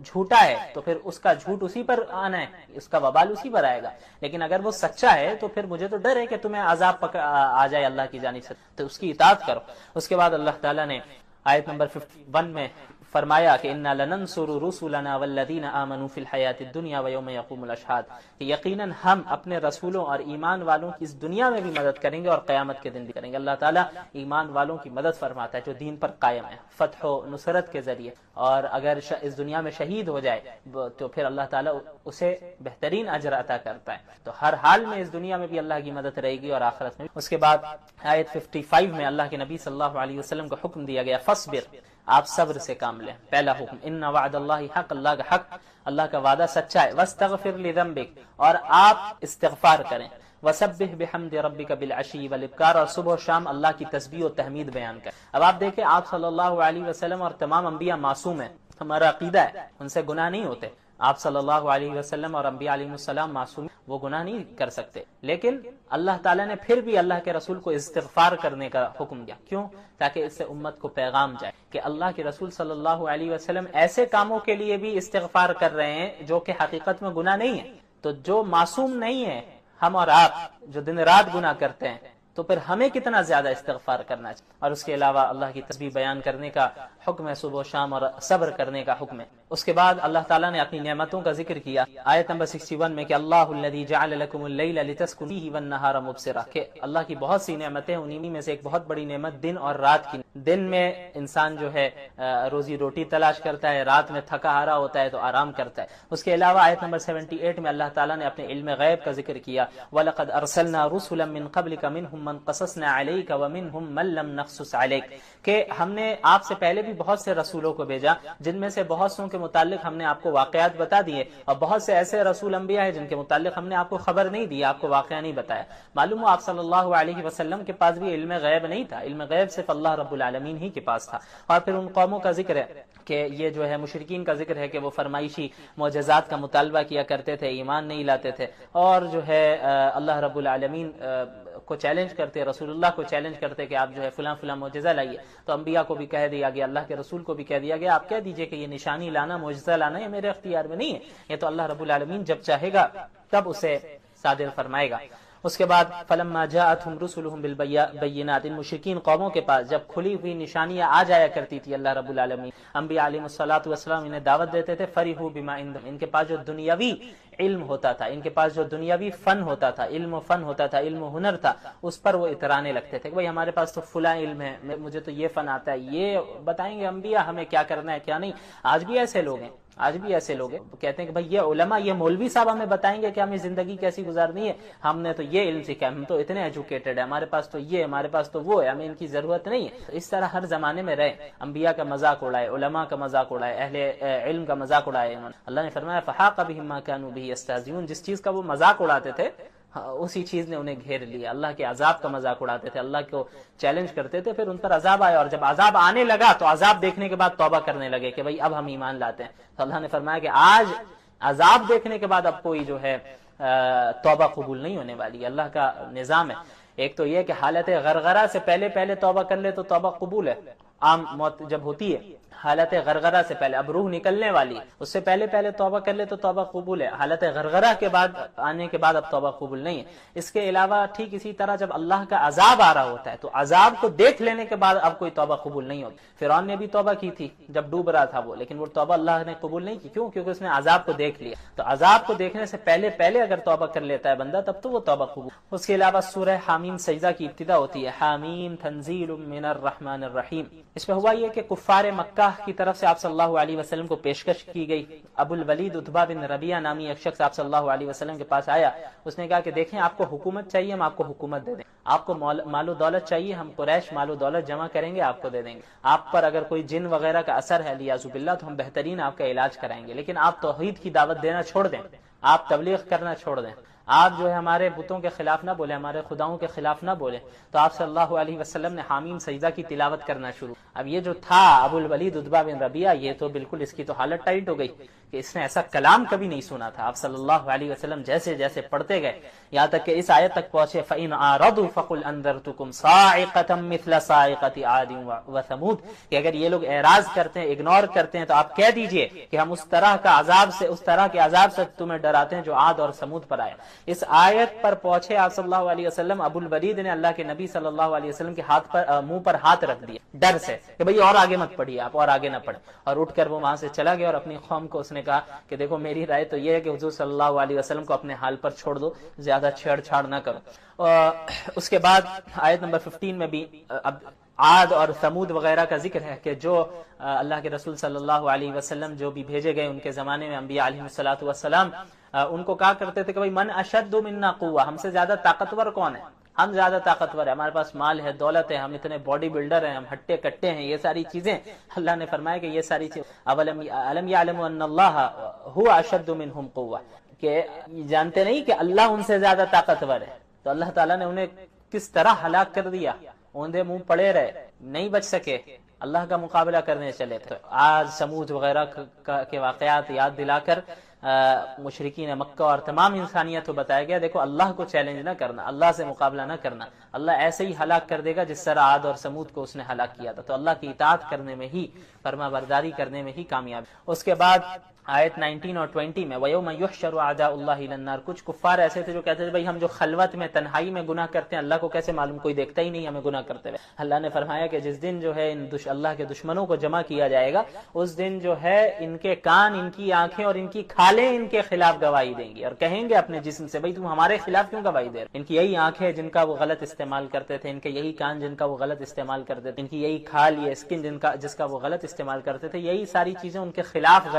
جھوٹا ہے تو پھر اس کا جھوٹ اسی پر آنا ہے، اس کا وبال اسی پر آئے گا، لیکن اگر وہ سچا ہے تو پھر مجھے تو ڈر ہے کہ تمہیں عذاب آ جائے اللہ کی جانب سے، تو اس کی اطاعت کرو۔ اس کے بعد اللہ تعالیٰ نے آیت نمبر 51 میں فرمایا کہ انا لننصر رسلنا والذین آمنوا فی الحیات الدنیا ویوم یقوم الاشہاد، کہ یقیناً ہم اپنے رسولوں اور ایمان والوں کی اس دنیا میں بھی مدد کریں گے اور قیامت کے دن بھی کریں گے۔ اللہ تعالیٰ ایمان والوں کی مدد فرماتا ہے جو دین پر قائم ہے، فتح و نصرت کے ذریعے، اور اگر اس دنیا میں شہید ہو جائے تو پھر اللہ تعالیٰ اسے بہترین اجر عطا کرتا ہے، تو ہر حال میں اس دنیا میں بھی اللہ کی مدد رہے گی اور آخرت میں بھی۔ اس کے بعد آیت 55 میں اللہ کے نبی صلی اللہ علیہ وسلم کو حکم دیا گیا فاصبر، آپ صبر سے کام لیں۔ پہلا حکم ان وعد اللہ حق، اللہ کا حق، اللہ کا وعدہ سچا ہے، واستغفر لذنبک، اور آپ استغفار کریں، وسبح بحمد ربک بالعشی والابکار، اور صبح و شام اللہ کی تسبیح و تحمید بیان کریں۔ اب آپ دیکھیں آپ صلی اللہ علیہ وسلم اور تمام انبیاء معصوم ہیں، ہمارا عقیدہ ہے ان سے گناہ نہیں ہوتے، آپ صلی اللہ علیہ وسلم اور انبیاء علیہ السلام معصوم، وہ گناہ نہیں کر سکتے، لیکن اللہ تعالیٰ نے پھر بھی اللہ کے رسول کو استغفار کرنے کا حکم دیا، کیوں؟ تاکہ اس سے امت کو پیغام جائے کہ اللہ کے رسول صلی اللہ علیہ وسلم ایسے کاموں کے لیے بھی استغفار کر رہے ہیں جو کہ حقیقت میں گناہ نہیں ہے، تو جو معصوم نہیں ہے، ہم اور آپ جو دن رات گناہ کرتے ہیں، تو پھر ہمیں کتنا زیادہ استغفار کرنا چاہیے۔ اور اس کے علاوہ اللہ کی تسبیح بیان کرنے کا حکم ہے صبح و شام، اور صبر کرنے کا حکم ہے۔ اس کے بعد اللہ تعالیٰ نے اپنی نعمتوں کا ذکر کیا آیت نمبر 61 میں کہ اللہ الذی جعل لکم اللیل لتسکنوا فیہ والنہار مبصرا، کہ اللہ کی بہت سی نعمتیں، انہی میں سے ایک بہت بڑی نعمت دن اور رات کی، دن میں انسان جو ہے روزی روٹی تلاش کرتا ہے، رات میں تھکا ہارا ہوتا ہے تو آرام کرتا ہے۔ اس کے علاوہ آیت نمبر 78 میں اللہ تعالیٰ نے اپنے علم غیب کا ذکر کیا، وَلَقَدْ أَرْسَلْنَا رُسُلًا مِّن قَبْلِكَ مِنْهُمْ مَنْ قَصَصْنَا عَلَيْكَ وَمِنْهُمْ مَنْ لَمْ نَقْصُصْ عَلَيْكَ، کہ ہم نے آپ سے پہلے بھی بہت سے رسولوں کو بھیجا جن میں سے بہت سوں کے متعلق ہم نے آپ کو واقعات بتا دیے، اور بہت سے ایسے رسول انبیاء ہیں جن کے متعلق ہم نے آپ کو خبر نہیں دی، آپ کو واقعہ نہیں بتایا۔ معلوم ہو آپ صلی اللہ علیہ وسلم کے پاس بھی علم غیب نہیں تھا، علم غیب صرف اللہ رب العالمین ہی کے پاس تھا۔ اور پھر ان قوموں کا ذکر ہے کہ یہ جو ہے مشرکین کا ذکر ہے کہ وہ فرمائشی معجزات کا مطالبہ کیا کرتے تھے، ایمان نہیں لاتے تھے، اور جو ہے اللہ رب العالمین کو چیلنج کرتے، رسول اللہ کو چیلنج کرتے کہ آپ جو ہے فلاں فلاں معجزہ لائیے، تو انبیاء کو بھی کہہ دیا گیا، اللہ کے رسول کو بھی کہہ دیا گیا آپ کہہ دیجئے کہ یہ نشانی لانا، معجزہ لانا یہ میرے اختیار میں نہیں ہے، یہ تو اللہ رب العالمین جب چاہے گا تب اسے صادر فرمائے گا۔ اس کے بعد فلما جاءتهم رسلهم بالبينات، ان مشرکین قوموں کے پاس جب کھلی ہوئی نشانیاں آ جایا کرتی تھی اللہ رب العالمین، انبیاء علیہ الصلوۃ والسلام انہیں دعوت دیتے تھے، فرحوا بما عندهم، ان کے پاس جو دنیاوی علم ہوتا تھا، ان کے پاس جو دنیاوی فن ہوتا تھا، علم و فن ہوتا تھا، علم و ہنر تھا، اس پر وہ اترانے لگتے تھے کہ بھائی ہمارے پاس تو فلاں علم ہے، مجھے تو یہ فن آتا ہے، یہ بتائیں گے انبیاء ہمیں کیا کرنا ہے کیا نہیں۔ آج بھی ایسے لوگ ہیں، آج بھی ایسے لوگ ہیں کہتے ہیں کہ بھائی یہ علماء، یہ مولوی صاحب ہمیں بتائیں گے کہ ہمیں زندگی کیسی گزارنی ہے، ہم نے تو یہ علم سیکھا ہے، ہم تو اتنے ایجوکیٹڈ ہیں، ہمارے پاس تو یہ، ہمارے پاس تو وہ ہے، ہمیں ان کی ضرورت نہیں ہے۔ اس طرح ہر زمانے میں رہے، انبیاء کا مذاق اڑائے، علماء کا مذاق اڑائے، اہل علم کا مذاق اڑائے انہوں نے۔ اللہ نے فرمایا فحاق بهم ما كانوا به يستهزئون، جس چیز کا وہ مذاق اڑاتے تھے اسی چیز نے انہیں گھیر لیا، اللہ کے عذاب کا مذاق اڑاتے تھے، اللہ کو چیلنج کرتے تھے، پھر ان پر عذاب آیا، اور جب عذاب آنے لگا تو عذاب دیکھنے کے بعد توبہ کرنے لگے کہ بھئی اب ہم ایمان لاتے ہیں۔ تو اللہ نے فرمایا کہ آج عذاب دیکھنے کے بعد اب کوئی جو ہے توبہ قبول نہیں ہونے والی، اللہ کا نظام ہے۔ ایک تو یہ کہ حالت غرغرہ سے پہلے توبہ کر لے تو توبہ قبول ہے، عام موت جب ہوتی ہے حالت غرغرہ سے پہلے، اب روح نکلنے والی، اس سے پہلے توبہ کر لے تو توبہ قبول ہے، حالت غرغرہ کے بعد آنے کے بعد اب توبہ قبول نہیں ہے۔ اس کے علاوہ ٹھیک اسی طرح جب اللہ کا عذاب آ رہا ہوتا ہے تو عذاب کو دیکھ لینے کے بعد اب کوئی توبہ قبول نہیں ہوتی۔ فرعون نے بھی توبہ کی تھی جب ڈوب رہا تھا وہ، لیکن وہ توبہ اللہ نے قبول نہیں کی، کیوں؟ کیونکہ اس نے عذاب کو دیکھ لیا۔ تو عذاب کو دیکھنے سے پہلے اگر توبہ کر لیتا ہے بندہ تب تو وہ توبہ قبول۔ اس کے علاوہ سورہ حامیم سجدہ کی ابتدا ہوتی ہے، حامیم تنزیل من الرحمن الرحیم۔ اس میں ہوا یہ کہ کفار مکہ کی طرف سے آپ صلی اللہ علیہ وسلم کو پیشکش کی گئی۔ ابو الولید عتبہ بن ربیعہ نامی ایک شخص آپ صلی اللہ علیہ وسلم کے پاس آیا، اس نے کہا کہ دیکھیں آپ کو حکومت چاہیے، ہم آپ کو حکومت دے دیں، آپ کو مال و دولت چاہیے، ہم قریش مال و دولت جمع کریں گے آپ کو دے دیں گے، آپ پر اگر کوئی جن وغیرہ کا اثر ہے لیاذ باللہ تو ہم بہترین آپ کا علاج کرائیں گے، لیکن آپ توحید کی دعوت دینا چھوڑ دیں، آپ تبلیغ کرنا چھوڑ دیں، آپ جو ہے ہمارے بتوں کے خلاف نہ بولیں، ہمارے خداؤں کے خلاف نہ بولیں۔ تو آپ صلی اللہ علیہ وسلم نے حامیم سجدہ کی تلاوت کرنا شروع۔ اب یہ جو تھا ابو الولید عتبہ بن ربیعہ، یہ تو بالکل اس کی تو حالت ٹائٹ ہو گئی کہ اس نے ایسا کلام کبھی نہیں سنا تھا۔ آپ صلی اللہ علیہ وسلم جیسے پڑھتے گئے یہاں تک کہ اس آیت تک پہنچے فَإِنْ أَعْرَضُوا فَقُلْ أَنذَرْتُكُمْ صَاعِقَةً مِثْلَ صَاعِقَةِ عَادٍ وَثَمُودَ، کہ اگر یہ لوگ اعراض کرتے ہیں، اگنور کرتے ہیں، تو آپ کہہ دیجئے کہ ہم اس طرح کے عذاب سے تمہیں ڈراتے ہیں جو عاد اور سمود پر آیا۔ اس آیت پر پہنچے آپ صلی اللہ علیہ وسلم، ابو الولید نے اللہ کے نبی صلی اللہ علیہ وسلم کے منہ پر ہاتھ رکھ دیا ڈر سے کہ بھئی اور آگے مت پڑھیے، آپ اور آگے نہ پڑھیں، اور اٹھ کر وہ وہاں سے چلا گیا اور اپنی قوم کو اس نے کہا کہ دیکھو میری رائے تو یہ ہے کہ حضور صلی اللہ علیہ وسلم کو اپنے حال پر چھوڑ دو، زیادہ چھیڑ چھاڑ نہ کرو۔ اس کے بعد آیت نمبر 15 میں بھی اب عاد اور ثمود وغیرہ کا ذکر ہے کہ جو اللہ کے رسول صلی اللہ علیہ وسلم جو بھی بھیجے گئے ان کے زمانے میں انبیاء علیہ الصلوۃ والسلام ان کو کہا کرتے تھے کہ بھئی من اشد منا قوہ، ہم سے زیادہ طاقتور کون ہے؟ ہم زیادہ طاقتور ہیں، ہمارے پاس مال ہے، دولت ہے، ہم اتنے باڈی بلڈر ہیں، ہم ہٹے کٹے ہیں، یہ ساری چیزیں اللہ نے فرمایا کہ یہ ساری چیزیں الم یعلموا ان اللہ هو اشد منهم قوہ، کہ جانتے نہیں کہ اللہ ان سے زیادہ طاقتور ہے۔ تو اللہ تعالیٰ نے انہیں کس طرح ہلاک کر دیا، اوندے منہ پڑے رہے، نہیں بچ سکے، اللہ کا مقابلہ کرنے چلے تھے۔ آج سمود وغیرہ کے واقعات یاد دلا کر مشرکین مکہ اور تمام انسانیت کو بتایا گیا دیکھو اللہ کو چیلنج نہ کرنا، اللہ سے مقابلہ نہ کرنا، اللہ ایسے ہی ہلاک کر دے گا جس طرح عاد اور سمود کو اس نے ہلاک کیا تھا۔ تو اللہ کی اطاعت کرنے میں ہی، فرما برداری کرنے میں ہی کامیاب۔ اس کے بعد آیت 19 اور 20 میں وَيَوْمَ يُحْشَرُ أَعْدَاءُ اللَّهِ إِلَى النَّارِ، کچھ کفار ایسے تھے جو کہتے تھے بھائی ہم جو خلوت میں تنہائی میں گناہ کرتے ہیں اللہ کو کیسے معلوم، کوئی دیکھتا ہی نہیں ہمیں گناہ کرتے ہوئے۔ اللہ نے فرمایا کہ جس دن جو ہے اللہ کے دشمنوں کو جمع کیا جائے گا اس دن جو ہے ان کے کان، ان کی آنکھیں اور ان کی کھالیں ان کے خلاف گواہی دیں گی، اور کہیں گے اپنے جسم سے بھئی تم ہمارے خلاف کیوں گواہی دے رہے؟ ان کی یہی آنکھیں جن کا وہ غلط استعمال کرتے تھے، ان کے یہی کان جن کا وہ غلط استعمال کرتے تھے، ان کی یہی کھال، یہ اسکن جس کا وہ غلط استعمال کرتے تھے، یہی ساری چیزیں ان کے خلاف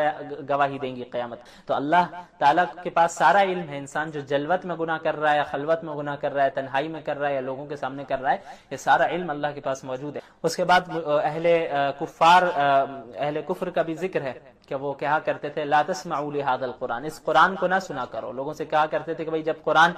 گواہی دیں گی قیامت۔ تو اللہ تعالیٰ کے پاس سارا علم ہے، انسان جو جلوت میں گناہ کر رہا ہے، خلوت میں گناہ کر رہا ہے، تنہائی میں کر رہا ہے یا لوگوں کے سامنے کر رہا ہے، یہ سارا علم اللہ کے پاس موجود ہے۔ اس کے بعد اہل کفر کا بھی ذکر ہے کہ وہ کہا کرتے تھے لا تسمعوا لهذا القرآن، اس قرآن کو نہ سنا کرو۔ لوگوں سے کہا کرتے تھے کہ بھئی جب قرآن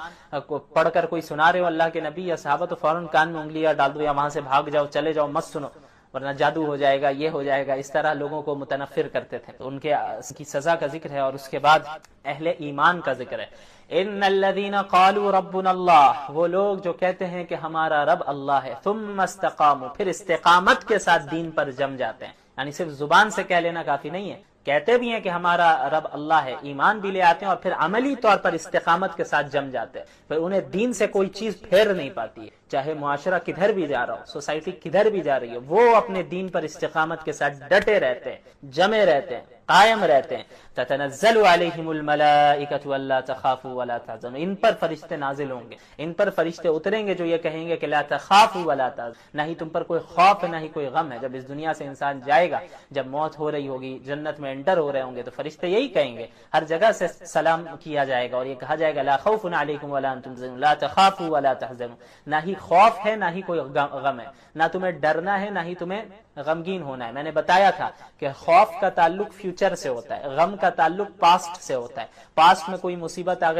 کو پڑھ کر کوئی سنا رہے ہو اللہ کے نبی یا صحابہ تو فوراً کان میں انگلیاں ڈال دو یا وہاں سے بھاگ جاؤ، چلے جاؤ، مت سنو۔ ورنہ جادو ہو جائے گا، یہ ہو جائے گا، اس طرح لوگوں کو متنفر کرتے تھے. تو ان کی سزا کا ذکر ہے، اور اس کے بعد اہل ایمان کا ذکر ہے. ان الذين قالوا ربنا اللہ، وہ لوگ جو کہتے ہیں کہ ہمارا رب اللہ ہے، ثم استقاموا، پھر استقامت کے ساتھ دین پر جم جاتے ہیں. یعنی صرف زبان سے کہہ لینا کافی نہیں ہے، کہتے بھی ہیں کہ ہمارا رب اللہ ہے، ایمان بھی لے آتے ہیں، اور پھر عملی طور پر استقامت کے ساتھ جم جاتے ہیں. پھر انہیں دین سے کوئی چیز پھیر نہیں پاتی ہے، چاہے معاشرہ کدھر بھی جا رہا ہو، سوسائٹی کدھر بھی جا رہی ہے، وہ اپنے دین پر استقامت کے ساتھ ڈٹے رہتے ہیں، جمے رہتے ہیں، قائم رہتے ہیں. تتنزل علیہم الملائکۃ الا تخافوا ولا تحزنوا، ان پر فرشتے نازل ہوں گے، ان پر فرشتے اتریں گے جو یہ کہیں گے کہ لا تخافوا ولا تحزنوا، نہ ہی تم پر کوئی خوف ہے نہ ہی کوئی غم ہے. جب اس دنیا سے انسان جائے گا، جب موت ہو رہی ہوگی، جنت میں انٹر ہو رہے ہوں گے، تو فرشتے یہی کہیں گے، ہر جگہ سے سلام کیا جائے گا اور یہ کہا جائے گا لا خوف علیکم ولا انتم تحزنون، لا تخافوا ولا تحزنوا، نہ ہی خوف ہے نہ ہی کوئی غم ہے، نہ تمہیں ڈرنا ہے نہ ہی تمہیں غمگین ہونا ہے. میں نے بتایا تھا کہ خوف کا تعلق فیوچر سے ہوتا ہے، غم کا تعلق پاسٹ سے ہوتا ہے. پاسٹ میں کوئی مصیبت آ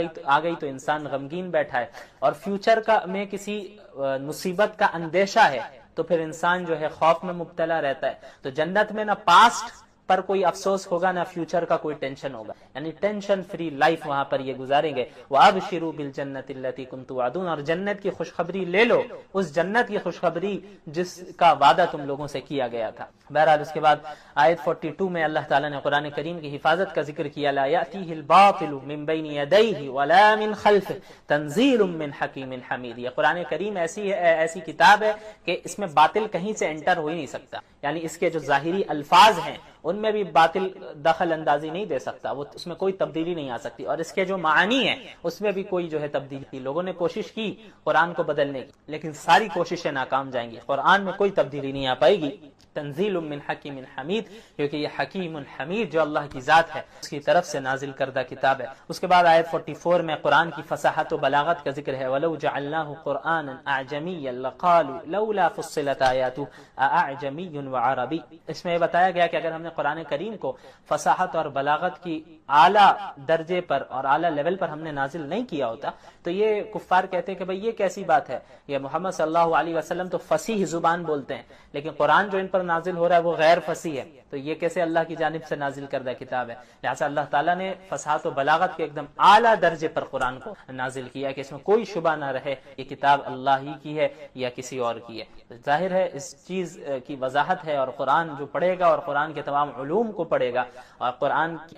گئی تو انسان غمگین بیٹھا ہے، اور فیوچر میں کسی مصیبت کا اندیشہ ہے تو پھر انسان جو ہے خوف میں مبتلا رہتا ہے. تو جنت میں نہ پاسٹ پر کوئی افسوس ہوگا نہ فیوچر کا کوئی ٹینشن ہوگا، یعنی ٹینشن فری لائف وہاں پر یہ گزاریں گے. وَأَبْشِرُوا بِالْجَنَّةِ الَّتِي كُنتُمْ تُوعَدُونَ، اور جنت کی خوشخبری لے لو، اس جنت کی خوشخبری جس کا وعدہ تم لوگوں سے کیا گیا تھا. بہرحال اس کے بعد آیت 42 میں اللہ تعالیٰ نے قرآن کریم کی حفاظت کا ذکر کیا. لا يأتيه الباطل من بين يديه ولا من خلفه تنزيل من حكيم حميد. یہ قرآن کریم ایسی کتاب ہے کہ اس میں باطل کہیں سے انٹر ہو ہی نہیں سکتا، یعنی اس کے جو ظاہری الفاظ ہیں ان میں بھی باطل دخل اندازی نہیں دے سکتا، وہ اس میں کوئی تبدیلی نہیں آ سکتی، اور اس کے جو معانی ہیں اس میں بھی کوئی جو ہے تبدیلی تھی. لوگوں نے کوشش کی قرآن کو بدلنے کی، لیکن ساری کوششیں ناکام جائیں گی، قرآن میں کوئی تبدیلی نہیں آ پائے گی. تنزیل من حکیم حمید، کیونکہ یہ حکیم حمید جو اللہ کی ذات ہے اس کی طرف سے نازل کردہ کتاب ہے. اس کے بعد آیت 44 میں قرآن کی فصاحت و بلاغت کا ذکر ہے. وَلَوْ جَعَلْنَاهُ قُرْآنًا أَعْجَمِيًّا لَقَالُوا لَوْلَا فُصِّلَتْ آيَاتُهُ أَأَعْجَمِيٌّ وَعَرَبِيٌّ. اس میں یہ بتایا گیا کہ اگر ہم نے قرآن کریم کو فصاحت اور بلاغت کی اعلیٰ درجے پر اور اعلیٰ لیول پر ہم نے نازل نہیں کیا ہوتا تو یہ کفار کہتے ہیں کہ بھئی یہ کیسی بات ہے، یہ محمد صلی اللہ علیہ وسلم تو فصیح زبان بولتے ہیں، لیکن قرآن جو ان پر نازل ہو رہا ہے وہ غیر فصیح ہے، تو یہ کیسے اللہ کی جانب سے نازل کردہ کتاب ہے. لہٰذا اللہ تعالیٰ نے فصاحت و بلاغت کے ایک دم اعلیٰ درجے پر قرآن کو نازل کیا کہ اس میں کوئی شبہ نہ رہے یہ کتاب اللہ ہی کی ہے یا کسی اور کی ہے. ظاہر ہے اس چیز کی وضاحت ہے، اور قرآن جو پڑھے گا اور قرآن کے تمام علوم کو پڑھے گا اور قرآن کی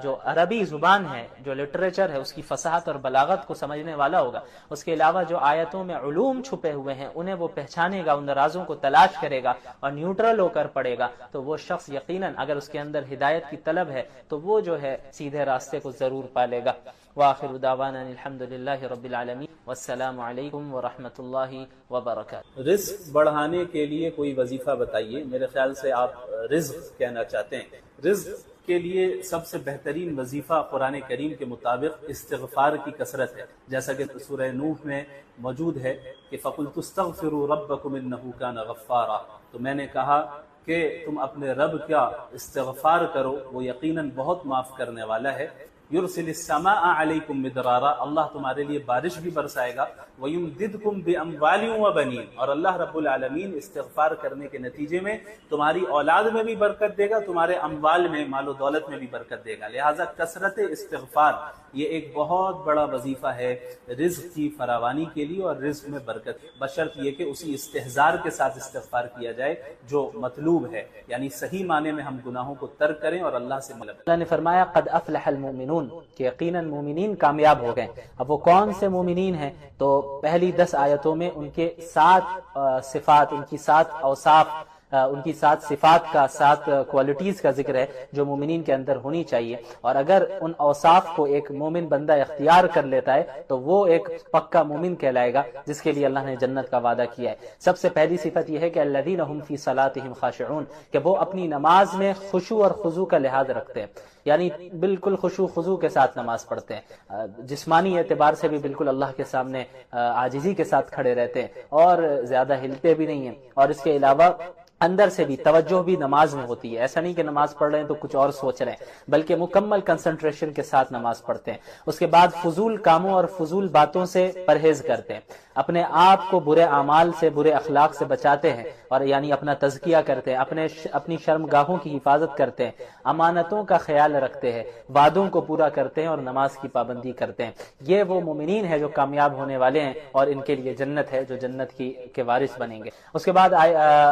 جو عربی زبان ہے، جو لٹریچر ہے، اس کی فصاحت اور بلاغت کو سمجھنے والا ہوگا. اس کے علاوہ جو آیتوں میں علوم چھپے ہوئے ہیں انہیں وہ پہچانے گا، ان رازوں کو تلاش کرے گا اور نیوٹرل ہو کر پڑھے گا، تو وہ شخص یقیناً اگر اس کے اندر ہدایت کی طلب ہے تو وہ جو ہے سیدھے راستے کو ضرور پالے گا. وآخر دعوانا الحمدللہ رب العالمین والسلام علیکم ورحمۃ اللہ وبرکاتہ. رزق بڑھانے کے لیے کوئی وظیفہ بتائیے. میرے خیال سے آپ رزق کہنا چاہتے ہیں. رزق کے لیے سب سے بہترین وظیفہ قرآن کریم کے مطابق استغفار کی کثرت ہے، جیسا کہ سورہ نوح میں موجود ہے کہ فَقُلْتُ اسْتَغْفِرُوا رَبَّكُمْ إِنَّهُ كَانَ غَفَّارًا. تو میں نے کہا کہ تم اپنے رب کا استغفار کرو، وہ یقیناً بہت معاف کرنے والا ہے. یرسل السماء علیکم مدرارا، اللہ تمہارے لیے بارش بھی برسائے گا. ویمددکم باموال وبنین، اور اللہ رب العالمین استغفار کرنے کے نتیجے میں تمہاری اولاد میں بھی برکت دے گا، تمہارے اموال میں، مال و دولت میں بھی برکت دے گا. لہٰذا کثرت استغفار یہ ایک بہت بڑا وظیفہ ہے رزق کی فراوانی کے لیے اور رزق میں برکت، بشرط یہ کہ اسی استحضار کے ساتھ استغفار کیا جائے جو مطلوب ہے، یعنی صحیح معنی میں ہم گناہوں کو ترک کریں اور اللہ سے ملب. اللہ نے فرمایا قد افلح المؤمنون کہ یقیناً مومنین کامیاب ہو گئے. اب وہ کون سے مومنین ہیں؟ تو پہلی 10 آیتوں میں ان کے 7 صفات، ان کی 7 اوصاف، ان کی 7 صفات کا، 7 کوالٹیز کا ذکر ہے جو مومنین کے اندر ہونی چاہیے. اور اگر ان اوصاف کو ایک مومن بندہ اختیار کر لیتا ہے تو وہ ایک پکا مومن کہلائے گا جس کے لیے اللہ نے جنت کا وعدہ کیا ہے. سب سے پہلی صفت یہ ہے کہ الذین هم فی صلاتهم خاشعون، کہ وہ اپنی نماز میں خشوع اور خضوع کا لحاظ رکھتے ہیں، یعنی بالکل خشوع خضوع کے ساتھ نماز پڑھتے ہیں، جسمانی اعتبار سے بھی بالکل اللہ کے سامنے عاجزی کے ساتھ کھڑے رہتے ہیں اور زیادہ ہلتے بھی نہیں ہیں. اور اس کے علاوہ اندر سے بھی توجہ بھی نماز میں ہوتی ہے، ایسا نہیں کہ نماز پڑھ رہے ہیں تو کچھ اور سوچ رہے ہیں، بلکہ مکمل کنسنٹریشن کے ساتھ نماز پڑھتے ہیں. اس کے بعد فضول کاموں اور فضول باتوں سے پرہیز کرتے ہیں. اپنے آپ کو برے اعمال سے، برے اخلاق سے بچاتے ہیں، اور یعنی اپنا تزکیہ کرتے ہیں، اپنی شرمگاہوں کی حفاظت کرتے ہیں، امانتوں کا خیال رکھتے ہیں، وعدوں کو پورا کرتے ہیں اور نماز کی پابندی کرتے ہیں، یہ وہ مومنین ہیں جو کامیاب ہونے والے ہیں، اور ان کے لیے جنت ہے، جو جنت کے وارث بنیں گے۔ اس کے بعد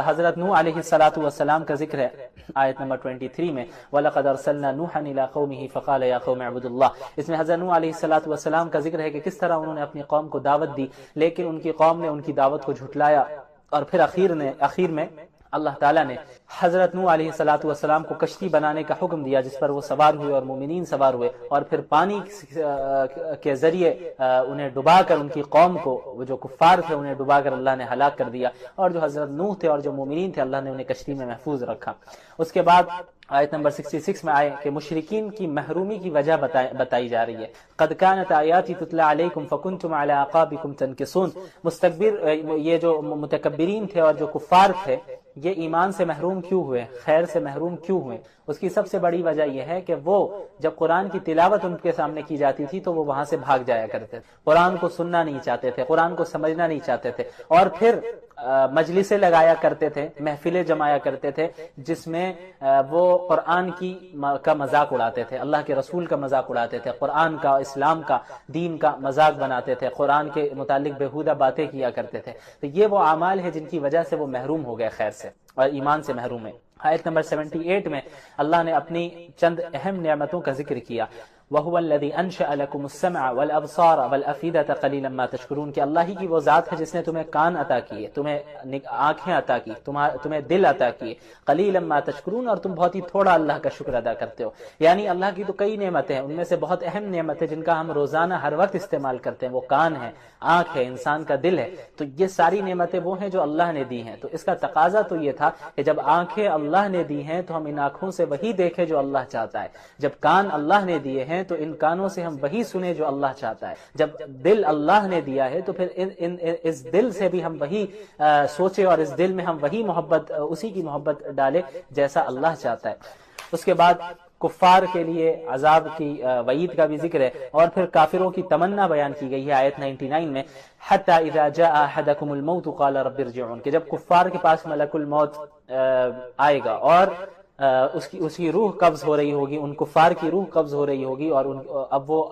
حضرت نوح علیہ السلام کا ذکر ہے آیت نمبر 23 میں، وَلَقَدْ أَرْسَلْنَا نُوحًا إِلَىٰ قَوْمِهِ فَقَالَ يَا قَوْمِ اعْبُدُوا اللَّهَ۔ اس میں حضرت نوح علیہ السلام کا ذکر ہے کہ کس طرح انہوں نے اپنی قوم کو دعوت دی، لیکن ان کی قوم نے ان کی دعوت کو جھٹلایا، اور پھر آخر میں اللہ تعالیٰ نے حضرت نوح علیہ السلام کو کشتی بنانے کا حکم دیا، جس پر وہ سوار ہوئے اور مومنین سوار ہوئے، اور پھر پانی کے ذریعے انہیں ڈبا کر، ان کی قوم کو، وہ جو کفار تھے انہیں ڈبا کر اللہ نے ہلاک کر دیا، اور جو حضرت نوح تھے اور جو مومنین تھے اللہ نے انہیں کشتی میں محفوظ رکھا۔ اس کے بعد آیت نمبر 66 میں آئے کہ مشرکین کی محرومی کی وجہ بتائی جا رہی ہے۔ قد كانت آیاتی تتلی علیکم فکنتم علی اعقابکم تنکسون۔ یہ جو متکبرین تھے اور جو کفار تھے، یہ ایمان سے محروم کیوں ہوئے، خیر سے محروم کیوں ہوئے؟ اس کی سب سے بڑی وجہ یہ ہے کہ وہ جب قرآن کی تلاوت ان کے سامنے کی جاتی تھی تو وہ وہاں سے بھاگ جایا کرتے تھے، قرآن کو سننا نہیں چاہتے تھے، قرآن کو سمجھنا نہیں چاہتے تھے، اور پھر مجلسیں لگایا کرتے تھے، محفلیں جمایا کرتے تھے، جس میں وہ قرآن کا مذاق اڑاتے تھے، اللہ کے رسول کا مذاق اڑاتے تھے، قرآن کا، اسلام کا، دین کا مذاق بناتے تھے، قرآن کے متعلق بیہودہ باتیں کیا کرتے تھے۔ تو یہ وہ اعمال ہیں جن کی وجہ سے وہ محروم ہو گئے خیر سے اور ایمان سے محروم ہے۔ آیت نمبر 78 میں اللہ نے اپنی چند اہم نعمتوں کا ذکر کیا، وَهُوَ الَّذِي أَنشَأَ لَكُمُ السَّمْعَ وَالْأَبْصَارَ وَالْأَفْئِدَةَ قَلِيلًا مَا تَشْكُرُونَ کہ اللہ ہی کی وہ ذات ہے جس نے تمہیں کان عطا کیے، تمہیں آنکھیں عطا کی، تمہیں دل عطا کیے، قَلِيلًا مَا تَشْكُرُونَ، اور تم بہت ہی تھوڑا اللہ کا شکر ادا کرتے ہو۔ یعنی اللہ کی تو کئی نعمتیں ہیں، ان میں سے بہت اہم نعمت ہے جن کا ہم روزانہ ہر وقت استعمال کرتے ہیں، وہ کان ہے، آنکھ ہے، انسان کا دل ہے۔ تو یہ ساری نعمتیں وہ ہیں جو اللہ نے دی ہیں۔ تو اس کا تقاضا تو یہ تھا کہ جب آنکھیں اللہ نے دی ہیں تو ہم ان آنکھوں سے وہی دیکھیں جو اللہ چاہتا ہے، جب کان اللہ نے دیے ہیں تو ان کانوں سے ہم وہی سنیں جو اللہ چاہتا ہے، جب دل اللہ نے دیا ہے تو پھر اس دل سے بھی ہم وہی سوچیں، اور اس دل میں ہم وہی محبت، اسی کی محبت ڈالیں جیسا اللہ چاہتا ہے۔ اس کے بعد کفار کے لیے عذاب کی وعید کا بھی ذکر ہے، اور پھر کافروں کی تمنا بیان کی گئی ہے آیت 99 میں، حتی اذا جاء احدکم الموت قال رب ارجعون کہ جب کفار کے پاس ملک الموت آئے گا اور اس کی روح قبض ہو رہی ہوگی، ان کفار کی روح قبض ہو رہی ہوگی، اور اب وہ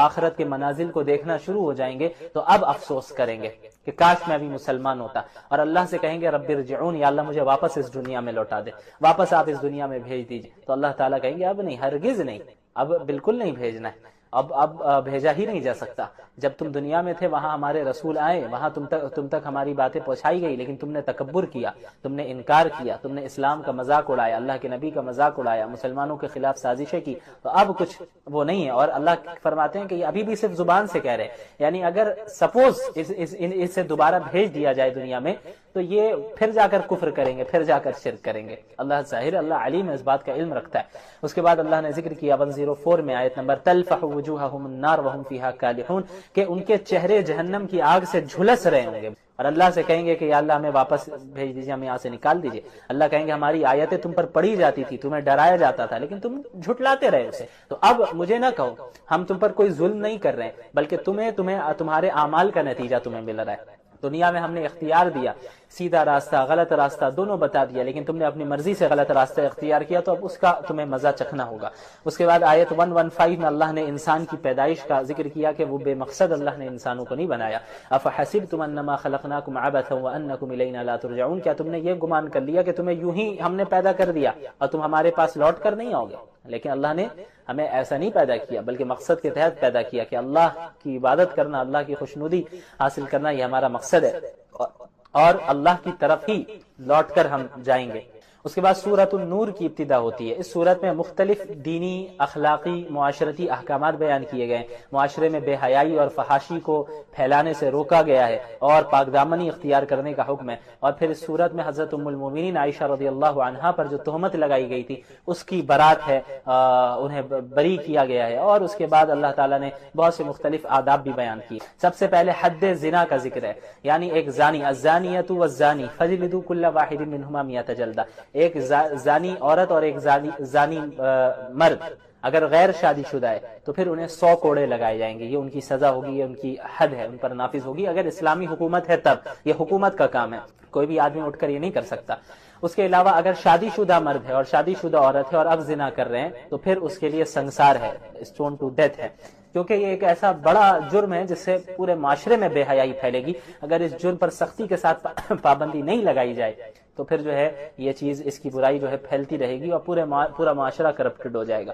آخرت کے منازل کو دیکھنا شروع ہو جائیں گے، تو اب افسوس کریں گے کہ کاش میں ابھی مسلمان ہوتا، اور اللہ سے کہیں گے رب ارجعون، یا اللہ مجھے واپس اس دنیا میں لوٹا دے، واپس آپ اس دنیا میں بھیج دیجئے۔ تو اللہ تعالیٰ کہیں گے اب نہیں، ہرگز نہیں، اب بالکل نہیں بھیجنا ہے، اب بھیجا ہی نہیں جا سکتا۔ جب تم دنیا میں تھے وہاں ہمارے رسول آئے، وہاں تم تک ہماری باتیں پہنچائی گئی، لیکن تم نے تکبر کیا، تم نے انکار کیا، تم نے اسلام کا مذاق اڑایا، اللہ کے نبی کا مذاق اڑایا، مسلمانوں کے خلاف سازشیں کی، تو اب کچھ وہ نہیں ہے۔ اور اللہ فرماتے ہیں کہ یہ ابھی بھی صرف زبان سے کہہ رہے ہیں، یعنی اگر سپوز اسے دوبارہ بھیج دیا جائے دنیا میں تو یہ پھر جا کر کفر کریں گے، پھر جا کر شرک کریں گے۔ اللہ ظاہر، اللہ علیم ہے، اس بات کا علم رکھتا ہے۔ اس کے بعد اللہ نے ذکر کیا 104 میں آیت نمبر تلفح وجوہہم النار وہم فیہا کالحون کہ ان کے چہرے جہنم کی آگ سے جھلس رہے ہوں گے، اور اللہ سے کہیں گے کہ یا اللہ ہمیں واپس بھیج دیجیے، ہمیں یہاں سے نکال دیجیے۔ اللہ کہیں گے ہماری آیتیں تم پر پڑھی جاتی تھی، تمہیں ڈرایا جاتا تھا، لیکن تم جھٹلاتے رہے اسے، تو اب مجھے نہ کہو، ہم تم پر کوئی ظلم نہیں کر رہے ہیں، بلکہ تمہارے اعمال کا نتیجہ تمہیں مل رہا ہے۔ دنیا میں ہم نے اختیار دیا، سیدھا راستہ، غلط راستہ دونوں بتا دیا، لیکن تم نے اپنی مرضی سے غلط راستہ اختیار کیا، تو اب اس کا تمہیں مزہ چکھنا ہوگا۔ اس کے بعد آیت 115 میں اللہ نے انسان کی پیدائش کا ذکر کیا کہ وہ بے مقصد اللہ نے انسانوں کو نہیں بنایا۔ افحسبتم انما خلقناکم عبثا وانکم الینا لا ترجعون کیا تم نے یہ گمان کر لیا کہ تمہیں یوں ہی ہم نے پیدا کر دیا اور تم ہمارے پاس لوٹ کر نہیں آؤ گے؟ لیکن اللہ نے ہمیں ایسا نہیں پیدا کیا، بلکہ مقصد کے تحت پیدا کیا کہ اللہ کی عبادت کرنا، اللہ کی خوشنودی حاصل کرنا، یہ ہمارا مقصد ہے، اور اللہ کی طرف ہی لوٹ کر ہم جائیں گے۔ اس کے بعد سورۃ النور کی ابتدا ہوتی ہے۔ اس سورت میں مختلف دینی، اخلاقی، معاشرتی احکامات بیان کیے گئے ہیں۔ معاشرے میں بے حیائی اور فحاشی کو پھیلانے سے روکا گیا ہے اور پاک دامنی اختیار کرنے کا حکم ہے۔ اور پھر اس سورت میں حضرت ام المومنین عائشہ رضی اللہ عنہا پر جو تہمت لگائی گئی تھی اس کی برات ہے، انہیں بری کیا گیا ہے۔ اور اس کے بعد اللہ تعالیٰ نے بہت سے مختلف آداب بھی بیان کیے۔ سب سے پہلے حد زنا کا ذکر ہے، یعنی ایک زانی، الزانیۃ والزانی فجلدوا کل واحد منہما 100 جلدہ، ایک زانی عورت اور ایک زانی مرد اگر غیر شادی شدہ ہے تو پھر انہیں 100 کوڑے لگائے جائیں گے، یہ ان کی سزا ہوگی، یہ ان کی حد ہے، ان پر نافذ ہوگی۔ اگر اسلامی حکومت ہے تب، یہ حکومت کا کام ہے، کوئی بھی آدمی اٹھ کر یہ نہیں کر سکتا۔ اس کے علاوہ اگر شادی شدہ مرد ہے اور شادی شدہ عورت ہے اور اب زنا کر رہے ہیں تو پھر اس کے لیے سنسار ہے، اسٹون ٹو ڈیتھ ہے، کیونکہ یہ ایک ایسا بڑا جرم ہے جس سے پورے معاشرے میں بے حیائی پھیلے گی۔ اگر اس جرم پر سختی کے ساتھ پابندی نہیں لگائی جائے تو پھر جو ہے یہ چیز، اس کی برائی جو ہے پھیلتی رہے گی اور پورا معاشرہ کرپٹڈ ہو جائے گا۔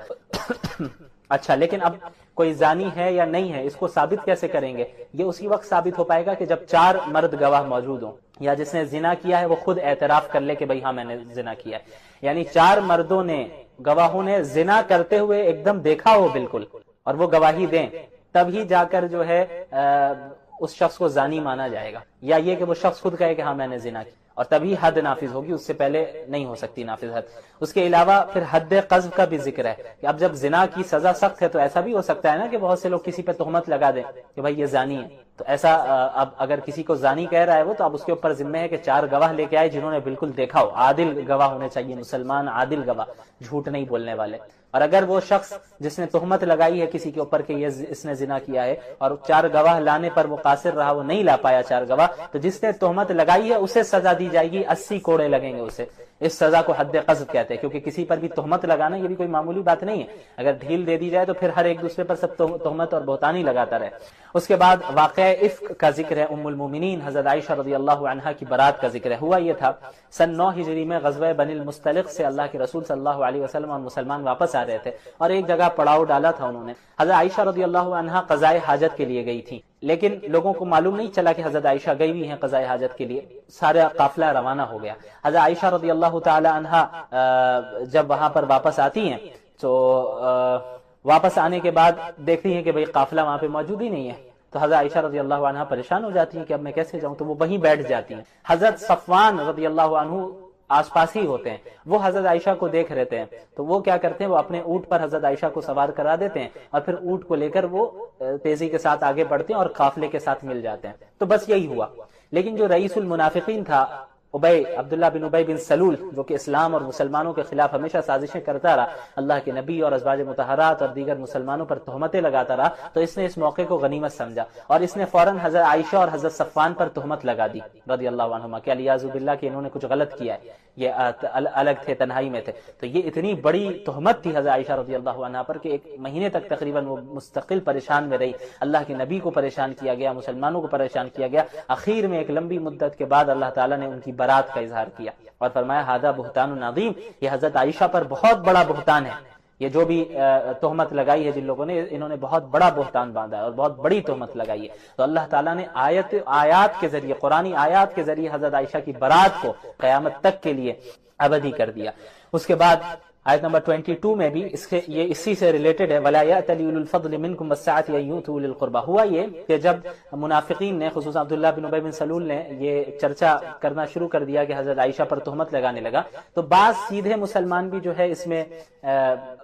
اچھا، لیکن اب کوئی زانی ہے یا نہیں ہے، اس کو ثابت کیسے کریں گے؟ یہ اسی وقت ثابت ہو پائے گا کہ جب 4 مرد گواہ موجود ہوں، یا جس نے زنا کیا ہے وہ خود اعتراف کر لے کہ بھئی ہاں میں نے زنا کیا ہے، یعنی 4 مردوں نے، گواہوں نے زنا کرتے ہوئے ایک دم دیکھا ہو بالکل، اور وہ گواہی دیں، تب ہی جا کر جو ہے اس شخص کو زانی مانا جائے گا، یا یہ کہ وہ شخص خود کہے کہ ہاں میں نے زنا کیا، اور تبھی حد نافذ ہوگی، اس سے پہلے نہیں ہو سکتی نافذ حد۔ اس کے علاوہ پھر حد قذف کا بھی ذکر ہے کہ اب جب زنا کی سزا سخت ہے تو ایسا بھی ہو سکتا ہے نا کہ بہت سے لوگ کسی پہ تہمت لگا دیں کہ بھائی یہ زانی ہے، تو ایسا اب اگر کسی کو زانی کہہ رہا ہے وہ، تو اب اس کے اوپر ذمہ ہے کہ 4 گواہ لے کے آئے جنہوں نے بالکل دیکھا ہو، عادل گواہ ہونے چاہیے، مسلمان عادل گواہ، جھوٹ نہیں بولنے والے۔ اور اگر وہ شخص جس نے تہمت لگائی ہے کسی کے اوپر کہ یہ اس نے زنا کیا ہے اور 4 گواہ لانے پر وہ قاصر رہا، وہ نہیں لا پایا 4 گواہ، تو جس نے تہمت لگائی ہے اسے سزا دی جائے گی، 80 کوڑے لگیں گے اسے۔ اس سزا کو حد قذف کہتے ہیں، کیونکہ کسی پر بھی تہمت لگانا یہ بھی کوئی معمولی بات نہیں ہے، اگر ڈھیل دے دی جائے تو پھر ہر ایک دوسرے پر سب تہمت اور بہتان ہی لگاتا رہے۔ اس کے بعد واقعہ افک کا ذکر ہے، ام المومنین حضرت عائشہ رضی اللہ عنہا کی برات کا ذکر ہے۔ ہوا یہ تھا سن 9 ہجری میں غزوہ بنی المستلق سے اللہ کے رسول صلی اللہ علیہ وسلم اور مسلمان واپس آ رہے تھے، اور ایک جگہ پڑاؤ ڈالا تھا انہوں نے۔ حضرت عائشہ رضی اللہ عنہا قضاء حاجت کے لیے گئی تھی، لیکن لوگوں کو معلوم نہیں چلا کہ حضرت عائشہ گئی ہوئی ہیں قضاء حاجت کے لیے، سارا قافلہ روانہ ہو گیا۔ حضرت عائشہ رضی اللہ تعالی عنہا جب وہاں پر واپس آتی ہیں تو واپس آنے کے بعد دیکھتی ہیں کہ بھئی قافلہ وہاں پہ موجود ہی نہیں ہے، تو حضرت عائشہ رضی اللہ عنہا پریشان ہو جاتی ہیں کہ اب میں کیسے جاؤں، تو وہ وہیں بیٹھ جاتی ہیں۔ حضرت صفوان رضی اللہ عنہ آس پاس ہی ہوتے ہیں، وہ حضرت عائشہ کو دیکھ رہتے ہیں، تو وہ کیا کرتے ہیں، وہ اپنے اونٹ پر حضرت عائشہ کو سوار کرا دیتے ہیں اور پھر اونٹ کو لے کر وہ تیزی کے ساتھ آگے بڑھتے ہیں اور قافلے کے ساتھ مل جاتے ہیں۔ تو بس یہی ہوا، لیکن جو رئیس المنافقین تھا عبداللہ بن ابی بن سلول، جو کہ اسلام اور مسلمانوں کے خلاف ہمیشہ سازشیں کرتا رہا، اللہ کے نبی اور ازواج مطہرات اور دیگر مسلمانوں پر تہمتیں لگاتا رہا، تو اس نے اس موقع کو غنیمت سمجھا اور اس نے فوراً حضرت عائشہ اور حضرت صفوان پر تہمت لگا دی رضی اللہ عنہما کہ علیاذ باللہ کہ انہوں نے کچھ غلط کیا ہے، یہ الگ تھے، تنہائی میں تھے۔ تو یہ اتنی بڑی تہمت تھی حضرت عائشہ رضی اللہ عنہا پر کہ 1 مہینے تک تقریباً وہ مستقل پریشان میں رہی، اللہ کے نبی کو پریشان کیا گیا، مسلمانوں کو پریشان کیا گیا۔ آخر میں ایک لمبی مدت کے بعد اللہ تعالیٰ نے ان کی برات کا اظہار کیا اور فرمایا ھذا بہتان عظیم، یہ حضرت عائشہ پر بہت بڑا بہتان ہے، یہ جو بھی تہمت لگائی ہے جن لوگوں نے، انہوں نے بہت بڑا بہتان باندھا ہے اور بہت بڑی تہمت لگائی ہے۔ تو اللہ تعالیٰ نے آیات کے ذریعے، قرآنی آیات کے ذریعے حضرت عائشہ کی برات کو قیامت تک کے لیے ابدی کر دیا۔ اس کے بعد آیت نمبر 22 میں بھی یہ اسی سے ریلیٹڈ ہے، وَلَا يَأْتَلِ أُولُو الْفَضْلِ مِنْكُمْ وَالسَّعَةِ أَن يُؤْتُوا أُولِي الْقُرْبَى۔ ہوا یہ کہ جب منافقین نے، خصوصاً عبداللہ بن ابی بن سلول نے یہ چرچا کرنا شروع کر دیا کہ حضرت عائشہ پر تہمت لگانے لگا، تو بعض سیدھے مسلمان بھی جو ہے اس میں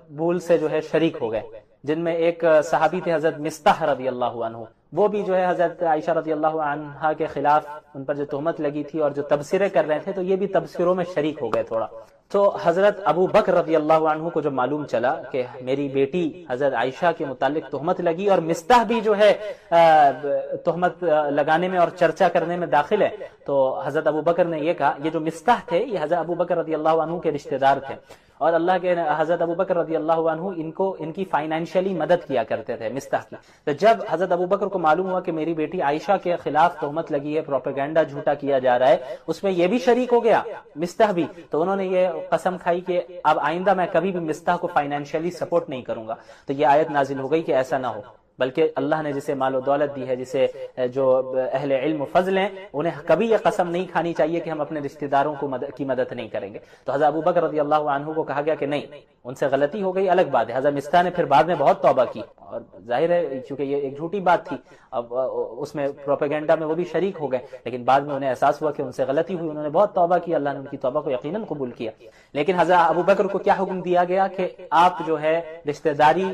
بھول سے جو ہے شریک ہو گئے، جن میں ایک صحابی تھے حضرت مصطح رضی اللہ عنہ، وہ بھی جو ہے حضرت عائشہ رضی اللہ عنہا کے خلاف ان پر جو تہمت لگی تھی اور جو تبصرے کر رہے تھے، تو یہ بھی تبصروں میں شریک ہو گئے تھوڑا۔ تو حضرت ابو بکر رضی اللہ عنہ کو جب معلوم چلا کہ میری بیٹی حضرت عائشہ کے متعلق تہمت لگی اور مصطح بھی جو ہے تہمت لگانے میں اور چرچا کرنے میں داخل ہے، تو حضرت ابو بکر نے یہ کہا، یہ جو مصطح تھے یہ حضرت ابو بکر رضی اللہ عنہ کے رشتہ دار تھے، اور اللہ کے حضرت ابو بکر رضی اللہ عنہ ان کی فائنینشلی مدد کیا کرتے تھے مصطح کی۔ تو جب حضرت ابو بکر کو معلوم ہوا کہ میری بیٹی عائشہ کے خلاف تہمت لگی ہے، پروپیگنڈا جھوٹا کیا جا رہا ہے، اس میں یہ بھی شریک ہو گیا مصطح بھی، تو انہوں نے یہ قسم کھائی کہ اب آئندہ میں کبھی بھی مصطح کو فائنینشلی سپورٹ نہیں کروں گا۔ تو یہ آیت نازل ہو گئی کہ ایسا نہ ہو، بلکہ اللہ نے جسے مال و دولت دی ہے، جسے جو اہل علم و فضل ہیں، انہیں کبھی یہ قسم نہیں کھانی چاہیے کہ ہم اپنے رشتہ داروں کی مدد نہیں کریں گے۔ تو حضرت ابو بکر رضی اللہ عنہ کو کہا گیا کہ نہیں، ان سے غلطی ہو گئی، الگ بات ہے۔ حضرت مصطح نے پھر بعد میں بہت توبہ کی، اور ظاہر ہے چونکہ یہ ایک جھوٹی بات تھی، اب اس میں پروپیگنڈا میں وہ بھی شریک ہو گئے، لیکن بعد میں انہیں احساس ہوا کہ ان سے غلطی ہوئی، انہوں نے بہت توبہ کی، اللہ نے ان کی توبہ کو یقیناً قبول کیا۔ لیکن حضرت ابو بکر کو کیا حکم دیا گیا کہ آپ جو ہے رشتہ داری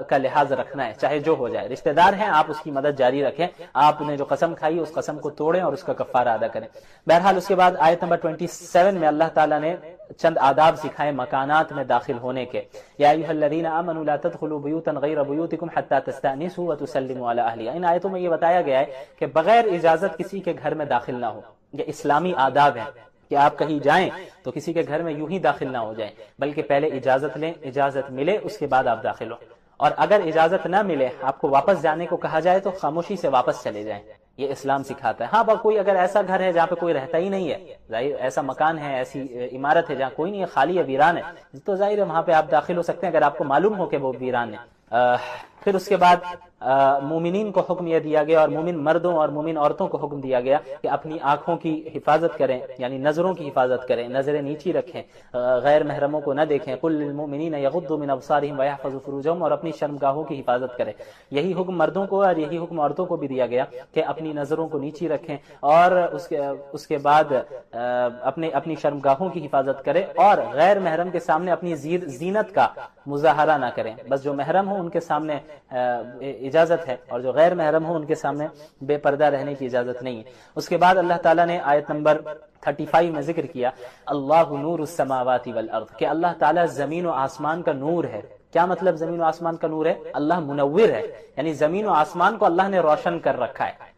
کا لحاظ رکھنا ہے، چاہے جو ہو جائے، رشتہ دار ہیں آپ اس کی مدد جاری رکھیں، آپ نے جو قسم کھائی اس قسم کو توڑیں اور اس کا کفارہ ادا کریں۔ بہرحال اس کے بعد آیت نمبر 27 میں اللہ تعالیٰ نے چند آداب سکھائے مکانات میں داخل ہونے کے. یا ایھا الذین آمنوا لا تدخلوا بیوتا غیر بیوتکم حتی تستأنسوا وتسلموا علی اہلہا. ان آیتوں میں یہ بتایا گیا ہے کہ بغیر اجازت کسی کے گھر میں داخل نہ ہو. یہ اسلامی آداب ہیں کہ آپ کہیں جائیں تو کسی کے گھر میں یوں ہی داخل نہ ہو جائیں، بلکہ پہلے اجازت لیں، اجازت ملے اس کے بعد آپ داخل ہوں. اور اگر اجازت نہ ملے، آپ کو واپس جانے کو کہا جائے تو خاموشی سے واپس چلے جائیں. یہ اسلام سکھاتا ہے. ہاں کوئی اگر ایسا گھر ہے جہاں پہ کوئی رہتا ہی نہیں ہے، ظاہر ایسا مکان ہے، ایسی عمارت ہے جہاں کوئی نہیں ہے، خالی ہے، ویران ہے، تو ظاہر ہے وہاں پہ آپ داخل ہو سکتے ہیں اگر آپ کو معلوم ہو کہ وہ ویران ہے. پھر اس کے بعد مومنین کو حکم یہ دیا گیا، اور مومن مردوں اور مومن عورتوں کو حکم دیا گیا کہ اپنی آنکھوں کی حفاظت کریں، یعنی نظروں کی حفاظت کریں، نظریں نیچی رکھیں، غیر محرموں کو نہ دیکھیں. قل للمؤمنین یغضوا من ابصارهم ويحفظوا فروجهم، اور اپنی شرمگاہوں کی حفاظت کریں. یہی حکم مردوں کو اور یہی حکم عورتوں کو بھی دیا گیا کہ اپنی نظروں کو نیچی رکھیں، اور اس کے بعد اپنی شرمگاہوں کی حفاظت کریں، اور غیر محرم کے سامنے اپنی زینت کا مظاہرہ نہ کریں. بس جو محرم ہو ان کے سامنے اجازت ہے، اور جو غیر محرم ہو ان کے سامنے بے پردہ رہنے کی اجازت نہیں ہے. اس کے بعد اللہ تعالیٰ نے آیت نمبر 35 میں ذکر کیا اللہ نور السماوات والارض، کہ اللہ تعالیٰ زمین و آسمان کا نور ہے. کیا مطلب زمین و آسمان کا نور ہے؟ اللہ منور ہے، یعنی زمین و آسمان کو اللہ نے روشن کر رکھا ہے.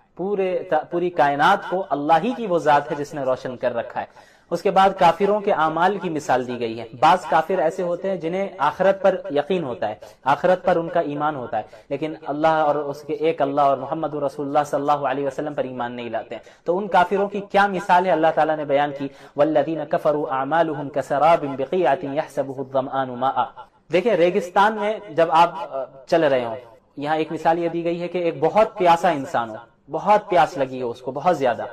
پوری کائنات کو اللہ ہی کی وہ ذات ہے جس نے روشن کر رکھا ہے. اس کے بعد کافروں کے اعمال کی مثال دی گئی ہے. بعض کافر ایسے ہوتے ہیں جنہیں آخرت پر یقین ہوتا ہے، آخرت پر ان کا ایمان ہوتا ہے، لیکن اللہ اور اس کے ایک اللہ اور محمد رسول اللہ صلی اللہ علیہ وسلم پر ایمان نہیں لاتے ہیں. تو ان کافروں کی کیا مثال ہے اللہ تعالیٰ نے بیان کی، والذین کفروا اعمالهم کسراب بقیعۃ یحسبه الظمآن ماء. دیکھیں ریگستان میں جب آپ چل رہے ہوں، یہاں ایک مثال یہ دی گئی ہے کہ ایک بہت پیاسا انسان ہو، بہت پیاس لگی ہو اس کو بہت زیادہ،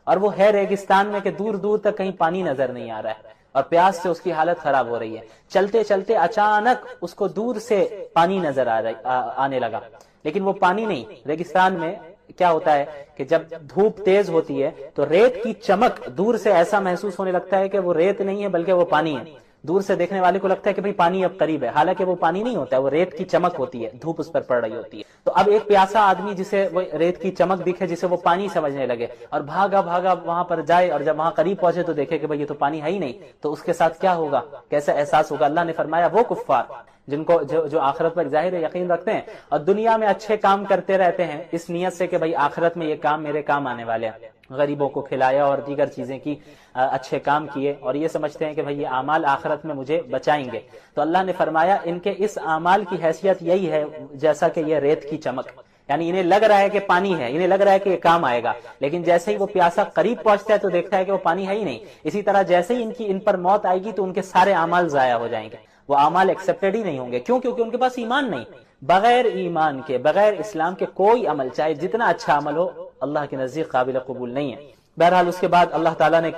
اور وہ ہے ریگستان میں کہ دور دور تک کہیں پانی نظر نہیں آ رہا ہے، اور پیاس سے اس کی حالت خراب ہو رہی ہے. چلتے چلتے اچانک اس کو دور سے پانی نظر آنے لگا، لیکن وہ پانی نہیں. ریگستان میں کیا ہوتا ہے کہ جب دھوپ تیز ہوتی ہے تو ریت کی چمک دور سے ایسا محسوس ہونے لگتا ہے کہ وہ ریت نہیں ہے بلکہ وہ پانی ہے. دور سے دیکھنے والے کو لگتا ہے کہ بھئی پانی اب قریب ہے، حالانکہ وہ پانی نہیں ہوتا ہے، وہ ریت کی چمک ہوتی ہے، دھوپ اس پر پڑ رہی ہوتی ہے. تو اب ایک پیاسا آدمی جسے وہ ریت کی چمک دکھے، جسے وہ پانی سمجھنے لگے، اور بھاگا وہاں پر جائے، اور جب وہاں قریب پہنچے تو دیکھے کہ بھئی یہ تو پانی ہے ہی نہیں، تو اس کے ساتھ کیا ہوگا، کیسا احساس ہوگا. اللہ نے فرمایا وہ کفار جن کو جو آخرت پر ظاہر یقین رکھتے ہیں اور دنیا میں اچھے کام کرتے رہتے ہیں اس نیت سے کہ بھئی آخرت میں یہ کام میرے کام آنے والے ہیں، غریبوں کو کھلایا اور دیگر چیزیں کی، اچھے کام کیے، اور یہ سمجھتے ہیں کہ بھئی یہ اعمال آخرت میں مجھے بچائیں گے. تو اللہ نے فرمایا ان کے اس اعمال کی حیثیت یہی ہے جیسا کہ یہ ریت کی چمک، یعنی انہیں لگ رہا ہے کہ پانی ہے، انہیں لگ رہا ہے کہ یہ کام آئے گا، لیکن جیسے ہی وہ پیاسا قریب پہنچتا ہے تو دیکھتا ہے کہ وہ پانی ہے ہی نہیں. اسی طرح جیسے ہی ان پر موت آئے گی تو ان کے سارے اعمال ضائع ہو جائیں گے، وہ اعمال ایکسیپٹڈ ہی نہیں ہوں گے. کیوں؟ کیونکہ ان کے پاس ایمان نہیں. بغیر ایمان کے، بغیر اسلام کے کوئی عمل چاہے جتنا اچھا عمل ہو اللہ کے نزدیک قابل قبول نہیں ہے. بہرحال اس کے بعد اللہ تعالیٰ نے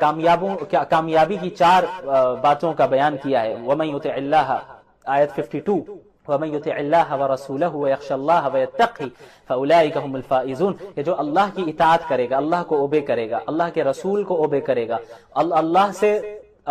کامیابی کی 4 باتوں کا بیان کیا ہے. وَمَن يُطِعِ اللَّهَ آیت 52 وَمَن يُطِعِ اللَّهَ وَرَسُولَهُ وَيَخْشَ اللَّهَ وَيَتَّقْهِ فَأُولَٰئِكَ هُمُ الْفَائِزُونَ. کہ جو اللہ کی اطاعت کرے گا، اللہ کو اوبے کرے گا، اللہ کے رسول کو اوبے کرے گا، اللہ سے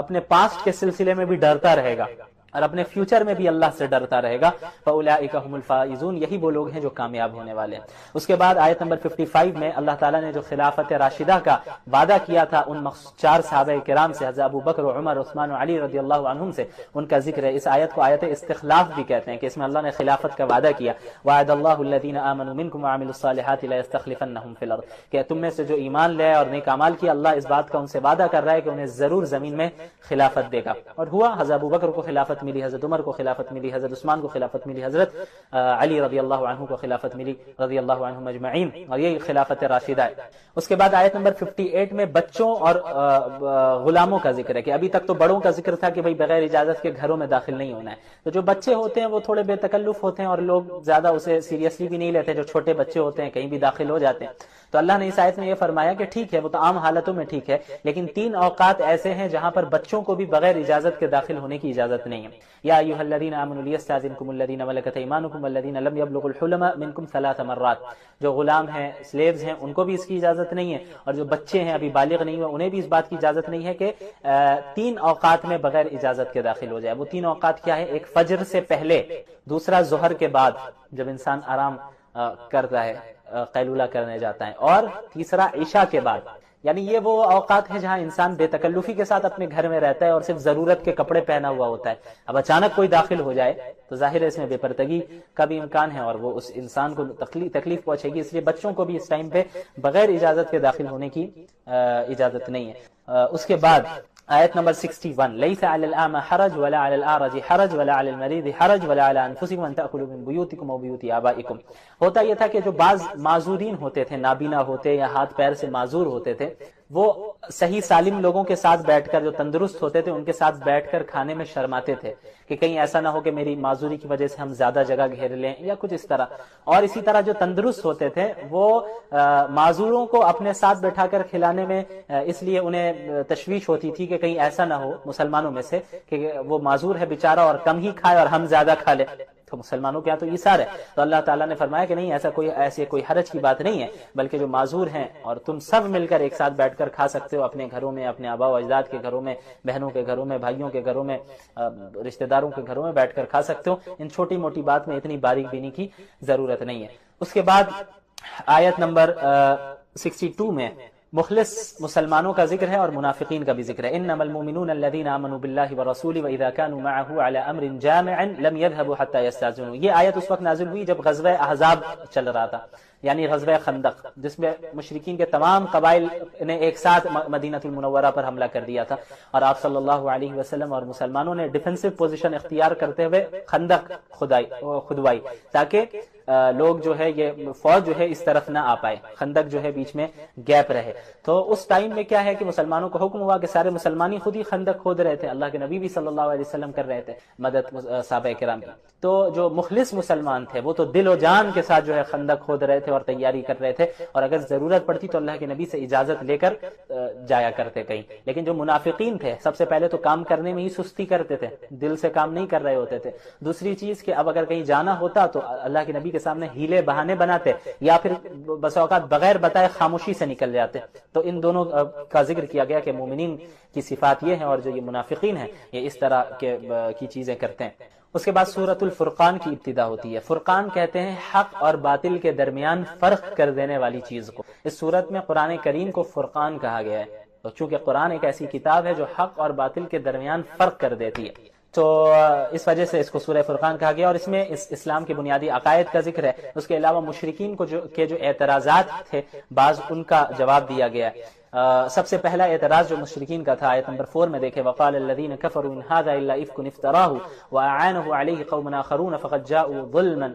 اپنے پاسٹ کے سلسلے میں بھی ڈرتا رہے گا اور اپنے فیوچر میں بھی اللہ سے ڈرتا رہے گا، فَأُولَٰئِكَ هُمُ الْفَائِزُونَ. یہی وہ لوگ ہیں جو کامیاب ہونے والے ہیں. اس کے بعد آیت نمبر 55 میں اللہ تعالیٰ نے جو خلافت راشدہ کا وعدہ کیا تھا ان 4 صحابہ کرام سے، حضرت ابو بکر و عمر عثمان و علی رضی اللہ عنہم سے، ان کا ذکر ہے. اس آیت کو آیت استخلاف بھی کہتے ہیں کہ اس میں اللہ نے خلافت کا وعدہ کیا. وعد اللہ الذین آمنوا منکم وعملوا الصالحات لیستخلفنہم فی الارض. کہ تم میں سے جو ایمان لے اور نیک اعمال کیا، اللہ اس بات کا ان سے وعدہ کر رہا ہے کہ انہیں ضرور زمین میں خلافت دے گا. اور ہوا، حضرت ابو بکر کو خلافت ملی، حضرت عمر کو خلافت ملی، حضرت عثمان کو خلافت ملی، حضرت علی رضی اللہ عنہ کو خلافت ملی، رضی اللہ عنہم اجمعین. اور یہ خلافت راشدہ ہے. اس کے بعد آیت نمبر 58 میں بچوں اور غلاموں کا ذکر ہے. کہ ابھی تک تو بڑوں کا ذکر تھا کہ بھئی بغیر اجازت کے گھروں میں داخل نہیں ہونا ہے. تو جو بچے ہوتے ہیں وہ تھوڑے بے تکلف ہوتے ہیں اور لوگ زیادہ اسے سیریسلی بھی نہیں لیتے. جو چھوٹے بچے ہوتے ہیں کہیں بھی داخل ہو جاتے ہیں. تو اللہ نے اس آیت میں یہ فرمایا کہ ٹھیک ہے وہ تو عام حالتوں میں ٹھیک ہے، لیکن 3 اوقات ایسے ہیں جہاں پر بچوں کو بھی بغیر اجازت کے داخل ہونے کی اجازت نہیں ہے. یا ایھا الذین آمنوا لیستاذنکم الذین ملکت ایمانکم والذین لم یبلغوا الحلم منکم 3 مرات. جو غلام ہیں، سلیوز ہیں، ان کو بھی اس کی اجازت نہیں ہے، اور جو بچے ہیں ابھی بالغ نہیں ہوئے انہیں بھی اس بات کی اجازت نہیں ہے کہ 3 اوقات میں بغیر اجازت کے داخل ہو جائے. وہ 3 اوقات کیا ہے؟ ایک فجر سے پہلے، دوسرا ظہر کے بعد جب انسان آرام کرتا ہے، قیلولہ کرنے جاتا ہے، اور تیسرا عشاء کے بعد. یعنی یہ وہ اوقات ہیں جہاں انسان بے تکلفی کے ساتھ اپنے گھر میں رہتا ہے اور صرف ضرورت کے کپڑے پہنا ہوا ہوتا ہے. اب اچانک کوئی داخل ہو جائے تو ظاہر ہے اس میں بے پردگی کا بھی امکان ہے اور وہ اس انسان کو تکلیف پہنچے گی. اس لیے بچوں کو بھی اس ٹائم پہ بغیر اجازت کے داخل ہونے کی اجازت نہیں ہے. اس کے بعد آیت نمبر 61 لیس علی الاعمى حرج ولا علی الاعرج حرج ولا علی المریض حرج ولا علی انفسکم ان تأکلوا من بیوتکم و بیوت آبائکم. ہوتا یہ تھا کہ جو بعض معذورین ہوتے تھے، نابینا ہوتے یا ہاتھ پیر سے معذور ہوتے تھے، وہ صحیح سالم لوگوں کے ساتھ بیٹھ کر، جو تندرست ہوتے تھے ان کے ساتھ بیٹھ کر کھانے میں شرماتے تھے کہ کہیں ایسا نہ ہو کہ میری معذوری کی وجہ سے ہم زیادہ جگہ گھیر لیں یا کچھ اس طرح. اور اسی طرح جو تندرست ہوتے تھے وہ معذوروں کو اپنے ساتھ بٹھا کر کھلانے میں اس لیے انہیں تشویش ہوتی تھی کہ کہیں ایسا نہ ہو مسلمانوں میں سے کہ وہ معذور ہے بیچارہ اور کم ہی کھائے اور ہم زیادہ کھا لیں. تو مسلمانوں کے یہاں تو ایثار ہے. تو اللہ تعالیٰ نے فرمایا کہ نہیں، ایسے کوئی حرج کی بات نہیں ہے، بلکہ جو معذور ہیں اور تم سب مل کر ایک ساتھ بیٹھ کر کھا سکتے ہو اپنے گھروں میں، اپنے آبا و اجداد کے گھروں میں، بہنوں کے گھروں میں، بھائیوں کے گھروں میں، رشتہ داروں کے گھروں میں بیٹھ کر کھا سکتے ہو. ان چھوٹی موٹی بات میں اتنی باریک بینی کی ضرورت نہیں ہے. اس کے بعد آیت نمبر 62 میں مخلص مسلمانوں کا ذکر ہے اور منافقین کا بھی ذکر ہے. انما المؤمنون الذين امنوا بالله ورسوله واذا كانوا معه على امر جامع لم يذهبوا حتى يستاذنوا. یہ آیت اس وقت نازل ہوئی جب غزوہ احزاب چل رہا تھا، یعنی غزوہ خندق، جس میں مشرکین کے تمام قبائل نے ایک ساتھ مدینہ المنورہ پر حملہ کر دیا تھا اور آپ صلی اللہ علیہ وسلم اور مسلمانوں نے ڈیفنسو پوزیشن اختیار کرتے ہوئے خندق کھدوائی تاکہ لوگ جو ہے یہ فوج جو ہے اس طرف نہ آ پائے، خندق جو ہے بیچ میں گیپ رہے. تو اس ٹائم میں کیا ہے کہ مسلمانوں کو حکم ہوا کہ سارے مسلمانی خود ہی خندق کھود رہے تھے، اللہ کے نبی بھی صلی اللہ علیہ وسلم کر رہے تھے مدد صحابہ کرام کی. تو جو مخلص مسلمان تھے وہ تو دل و جان کے ساتھ جو ہے خندق کھود رہے تھے اور تیاری کر رہے تھے، اور اگر ضرورت پڑتی تو اللہ کے نبی سے اجازت لے کر جایا کرتے کہیں. لیکن جو منافقین تھے سب سے پہلے تو کام کرنے میں ہی سستی کرتے تھے، دل سے کام نہیں کر رہے ہوتے تھے. دوسری چیز کہ اب اگر کہیں جانا ہوتا تو اللہ کے نبی کے سامنے ہیلے بہانے بناتے یا پھر بس اوقات بغیر بتائے خاموشی سے نکل جاتے. تو ان دونوں کا ذکر کیا گیا کہ مومنین کی صفات یہ ہیں اور جو یہ منافقین ہیں یہ اس طرح کی چیزیں کرتے ہیں. اس کے بعد سورۃ الفرقان کی ابتدا ہوتی ہے. فرقان کہتے ہیں حق اور باطل کے درمیان فرق کر دینے والی چیز کو. اس سورت میں قرآن کریم کو فرقان کہا گیا ہے، تو چونکہ قرآن ایک ایسی کتاب ہے جو حق اور باطل کے درمیان فرق کر دیتی ہے، تو اس وجہ سے اس کو سورہ فرقان کہا گیا. اور اس میں اسلام کے بنیادی عقائد کا ذکر ہے. اس کے علاوہ مشرکین کو جو اعتراضات تھے بعض ان کا جواب دیا گیا ہے. سب سے پہلا اعتراض جو مشرکین کا تھا آیت نمبر 4 میں دیکھیں، وقال الذين كفروا ان هذا الا افك افتراه واعانه عليه قوم اخرون فقد جاءوا ظلما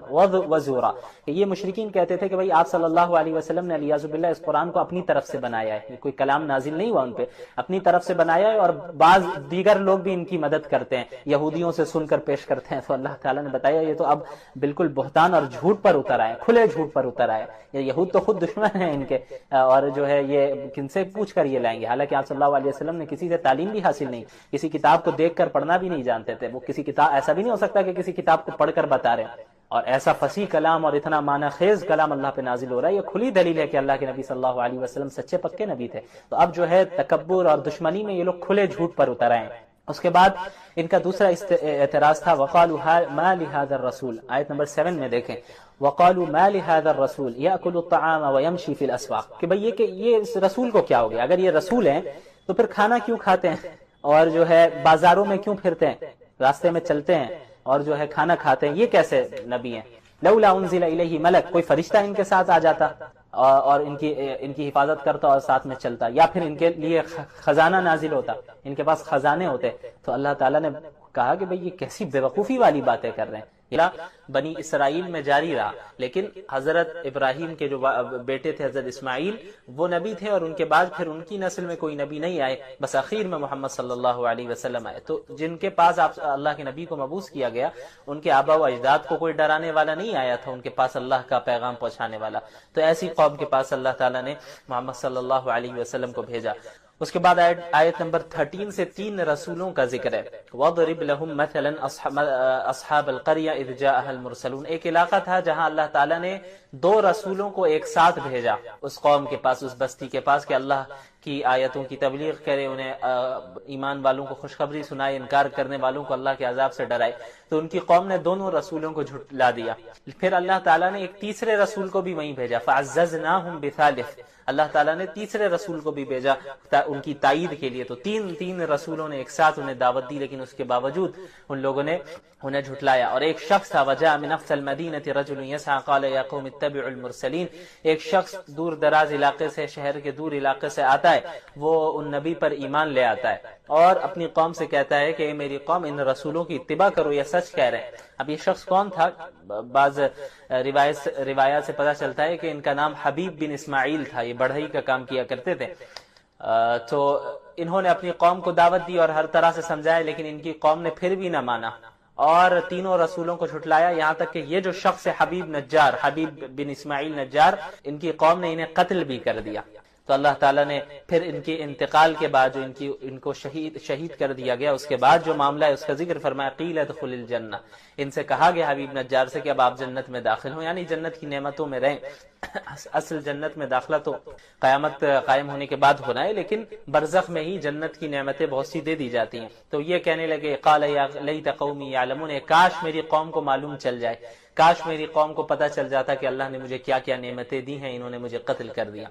وزورا. یہ مشرکین کہتے تھے کہ بھئی آپ صلی اللہ علیہ وسلم نے علیاذ باللہ اس قرآن کو اپنی طرف سے بنایا ہے، کوئی کلام نازل نہیں ہوا ان پہ، اپنی طرف سے بنایا ہے، اور بعض دیگر لوگ بھی ان کی مدد کرتے ہیں، یہودیوں سے سن کر پیش کرتے ہیں. تو اللہ تعالیٰ نے بتایا یہ تو اب بالکل بہتان اور جھوٹ پر اتر آئے، کھلے جھوٹ پر اتر آئے. یہود تو خود دشمن ہیں ان کے، اور جو ہے یہ کن سے پوچھ کر یہ لائیں گے. حالانکہ آپ صلی اللہ علیہ وسلم نے کسی سے تعلیم بھی حاصل نہیں، کسی کتاب کو دیکھ کر پڑھنا بھی نہیں جانتے تھے. وہ کسی کتاب، ایسا بھی نہیں ہو سکتا کہ کسی کتاب کو پڑھ کر بتا رہے ہیں، اور ایسا فصیح کلام اور اتنا معنی خیز کلام اللہ پہ نازل ہو رہا ہے. یہ کھلی دلیل ہے کہ اللہ کے نبی صلی اللہ علیہ وسلم سچے پکے نبی تھے. تو اب جو ہے تکبر اور دشمنی میں یہ لوگ کھلے جھوٹ پر اتر آئے. اس کے بعد ان کا دوسرا اعتراض تھا وقالوا ما لهذا الرسول. آیت نمبر 7 میں دیکھیں، وقالوا ما لهذا الرسول ياكل الطعام ويمشي في الاسواق. کہ بھئی یہ اس رسول کو کیا ہو گیا؟ اگر یہ رسول ہیں تو پھر کھانا کیوں کھاتے ہیں اور جو ہے بازاروں میں کیوں پھرتے ہیں، راستے میں چلتے ہیں اور جو ہے کھانا کھاتے ہیں؟ یہ کیسے نبی ہیں؟ لولا انزل الیہ ملک، کوئی فرشتہ ان کے ساتھ آ جاتا اور ان کی حفاظت کرتا اور ساتھ میں چلتا، یا پھر ان کے لیے خزانہ نازل ہوتا، ان کے پاس خزانے ہوتے. تو اللہ تعالیٰ نے کہا کہ بھئی یہ کیسی بیوقوفی والی باتیں کر رہے ہیں. بنی اسرائیل میں جاری رہا، لیکن حضرت ابراہیم کے جو بیٹے تھے حضرت اسماعیل وہ نبی تھے، اور ان کے بعد پھر ان کی نسل میں کوئی نبی نہیں آئے، بس اخیر میں محمد صلی اللہ علیہ وسلم آئے. تو جن کے پاس آپ اللہ کے نبی کو مبعوث کیا گیا ان کے آبا و اجداد کو کوئی ڈرانے والا نہیں آیا تھا ان کے پاس اللہ کا پیغام پہنچانے والا. تو ایسی قوم کے پاس اللہ تعالیٰ نے محمد صلی اللہ علیہ وسلم کو بھیجا. اس کے بعد آیت نمبر 13 سے 3 رسولوں کا ذکر ہے. وَضْرِبْ لَهُمْ مَثَلًا أَصْحَابَ الْقَرْيَةِ إِذْ جَاءَهَا الْمُرْسَلُونَ. ایک علاقہ تھا جہاں اللہ تعالیٰ نے 2 رسولوں کو ایک ساتھ بھیجا اس قوم کے پاس، اس بستی کے پاس، کہ اللہ کی آیتوں کی تبلیغ کرے، انہیں ایمان والوں کو خوشخبری سنائے، انکار کرنے والوں کو اللہ کے عذاب سے ڈرائے، تو ان کی قوم نے دونوں رسولوں کو جھٹلا دیا۔ پھر اللہ تعالیٰ نے ایک تیسرے رسول کو بھی وہیں بھیجا، فَعَزَّزْنَاهُمْ بِثَالِثٍ، اللہ تعالیٰ نے تیسرے رسول کو بھی بھیجا ان کی تائید کے لیے۔ تو تین رسولوں نے ایک ساتھ انہیں دعوت دی، لیکن اس کے باوجود ان لوگوں نے انہیں جھٹلایا۔ اور ایک شخص تھا، وَجَاءَ مِنْ أَقْصَى الْمَدِينَةِ رَجُلٌ يَسْعَىٰ قَالَ يَا قَوْمِ اتَّبِعُوا الْمُرْسَلِينَ، ایک شخص دور دراز علاقے سے، شہر کے دور علاقے سے آتا ہے، وہ ان نبی پر ایمان لے آتا ہے اور اپنی قوم سے کہتا ہے کہ اے میری قوم، ان رسولوں کی اتباع کرو، یہ سچ کہہ رہے ہیں۔ اب یہ شخص کون تھا؟ بعض روایات سے پتہ چلتا ہے کہ ان کا نام حبیب بن اسماعیل تھا، یہ بڑھئی کا کام کیا کرتے تھے۔ تو انہوں نے اپنی قوم کو دعوت دی اور ہر طرح سے سمجھایا، لیکن ان کی قوم نے پھر بھی نہ مانا اور تینوں رسولوں کو جھٹلایا، یہاں تک کہ یہ جو شخص ہے حبیب بن اسماعیل نجار، ان کی قوم نے انہیں قتل بھی کر دیا۔ تو اللہ تعالیٰ نے پھر ان کے انتقال کے بعد جو ان کو شہید کر دیا گیا، اس کے بعد جو معاملہ ہے اس کا ذکر فرمایا، قیل ادخل الجنہ، ان سے کہا گیا حبیب نجار سے کہ اب آپ جنت میں داخل ہوں، یعنی جنت کی نعمتوں میں رہیں۔ اصل جنت میں داخلہ تو قیامت قائم ہونے کے بعد ہونا ہے، لیکن برزخ میں ہی جنت کی نعمتیں بہت سی دے دی جاتی ہیں۔ تو یہ کہنے لگے، قال یا لیت قومی یعلمون، کاش میری قوم کو معلوم چل جائے، کاش میری قوم کو پتہ چل جاتا کہ اللہ نے مجھے کیا کیا نعمتیں دی ہیں، انہوں نے مجھے قتل کر دیا۔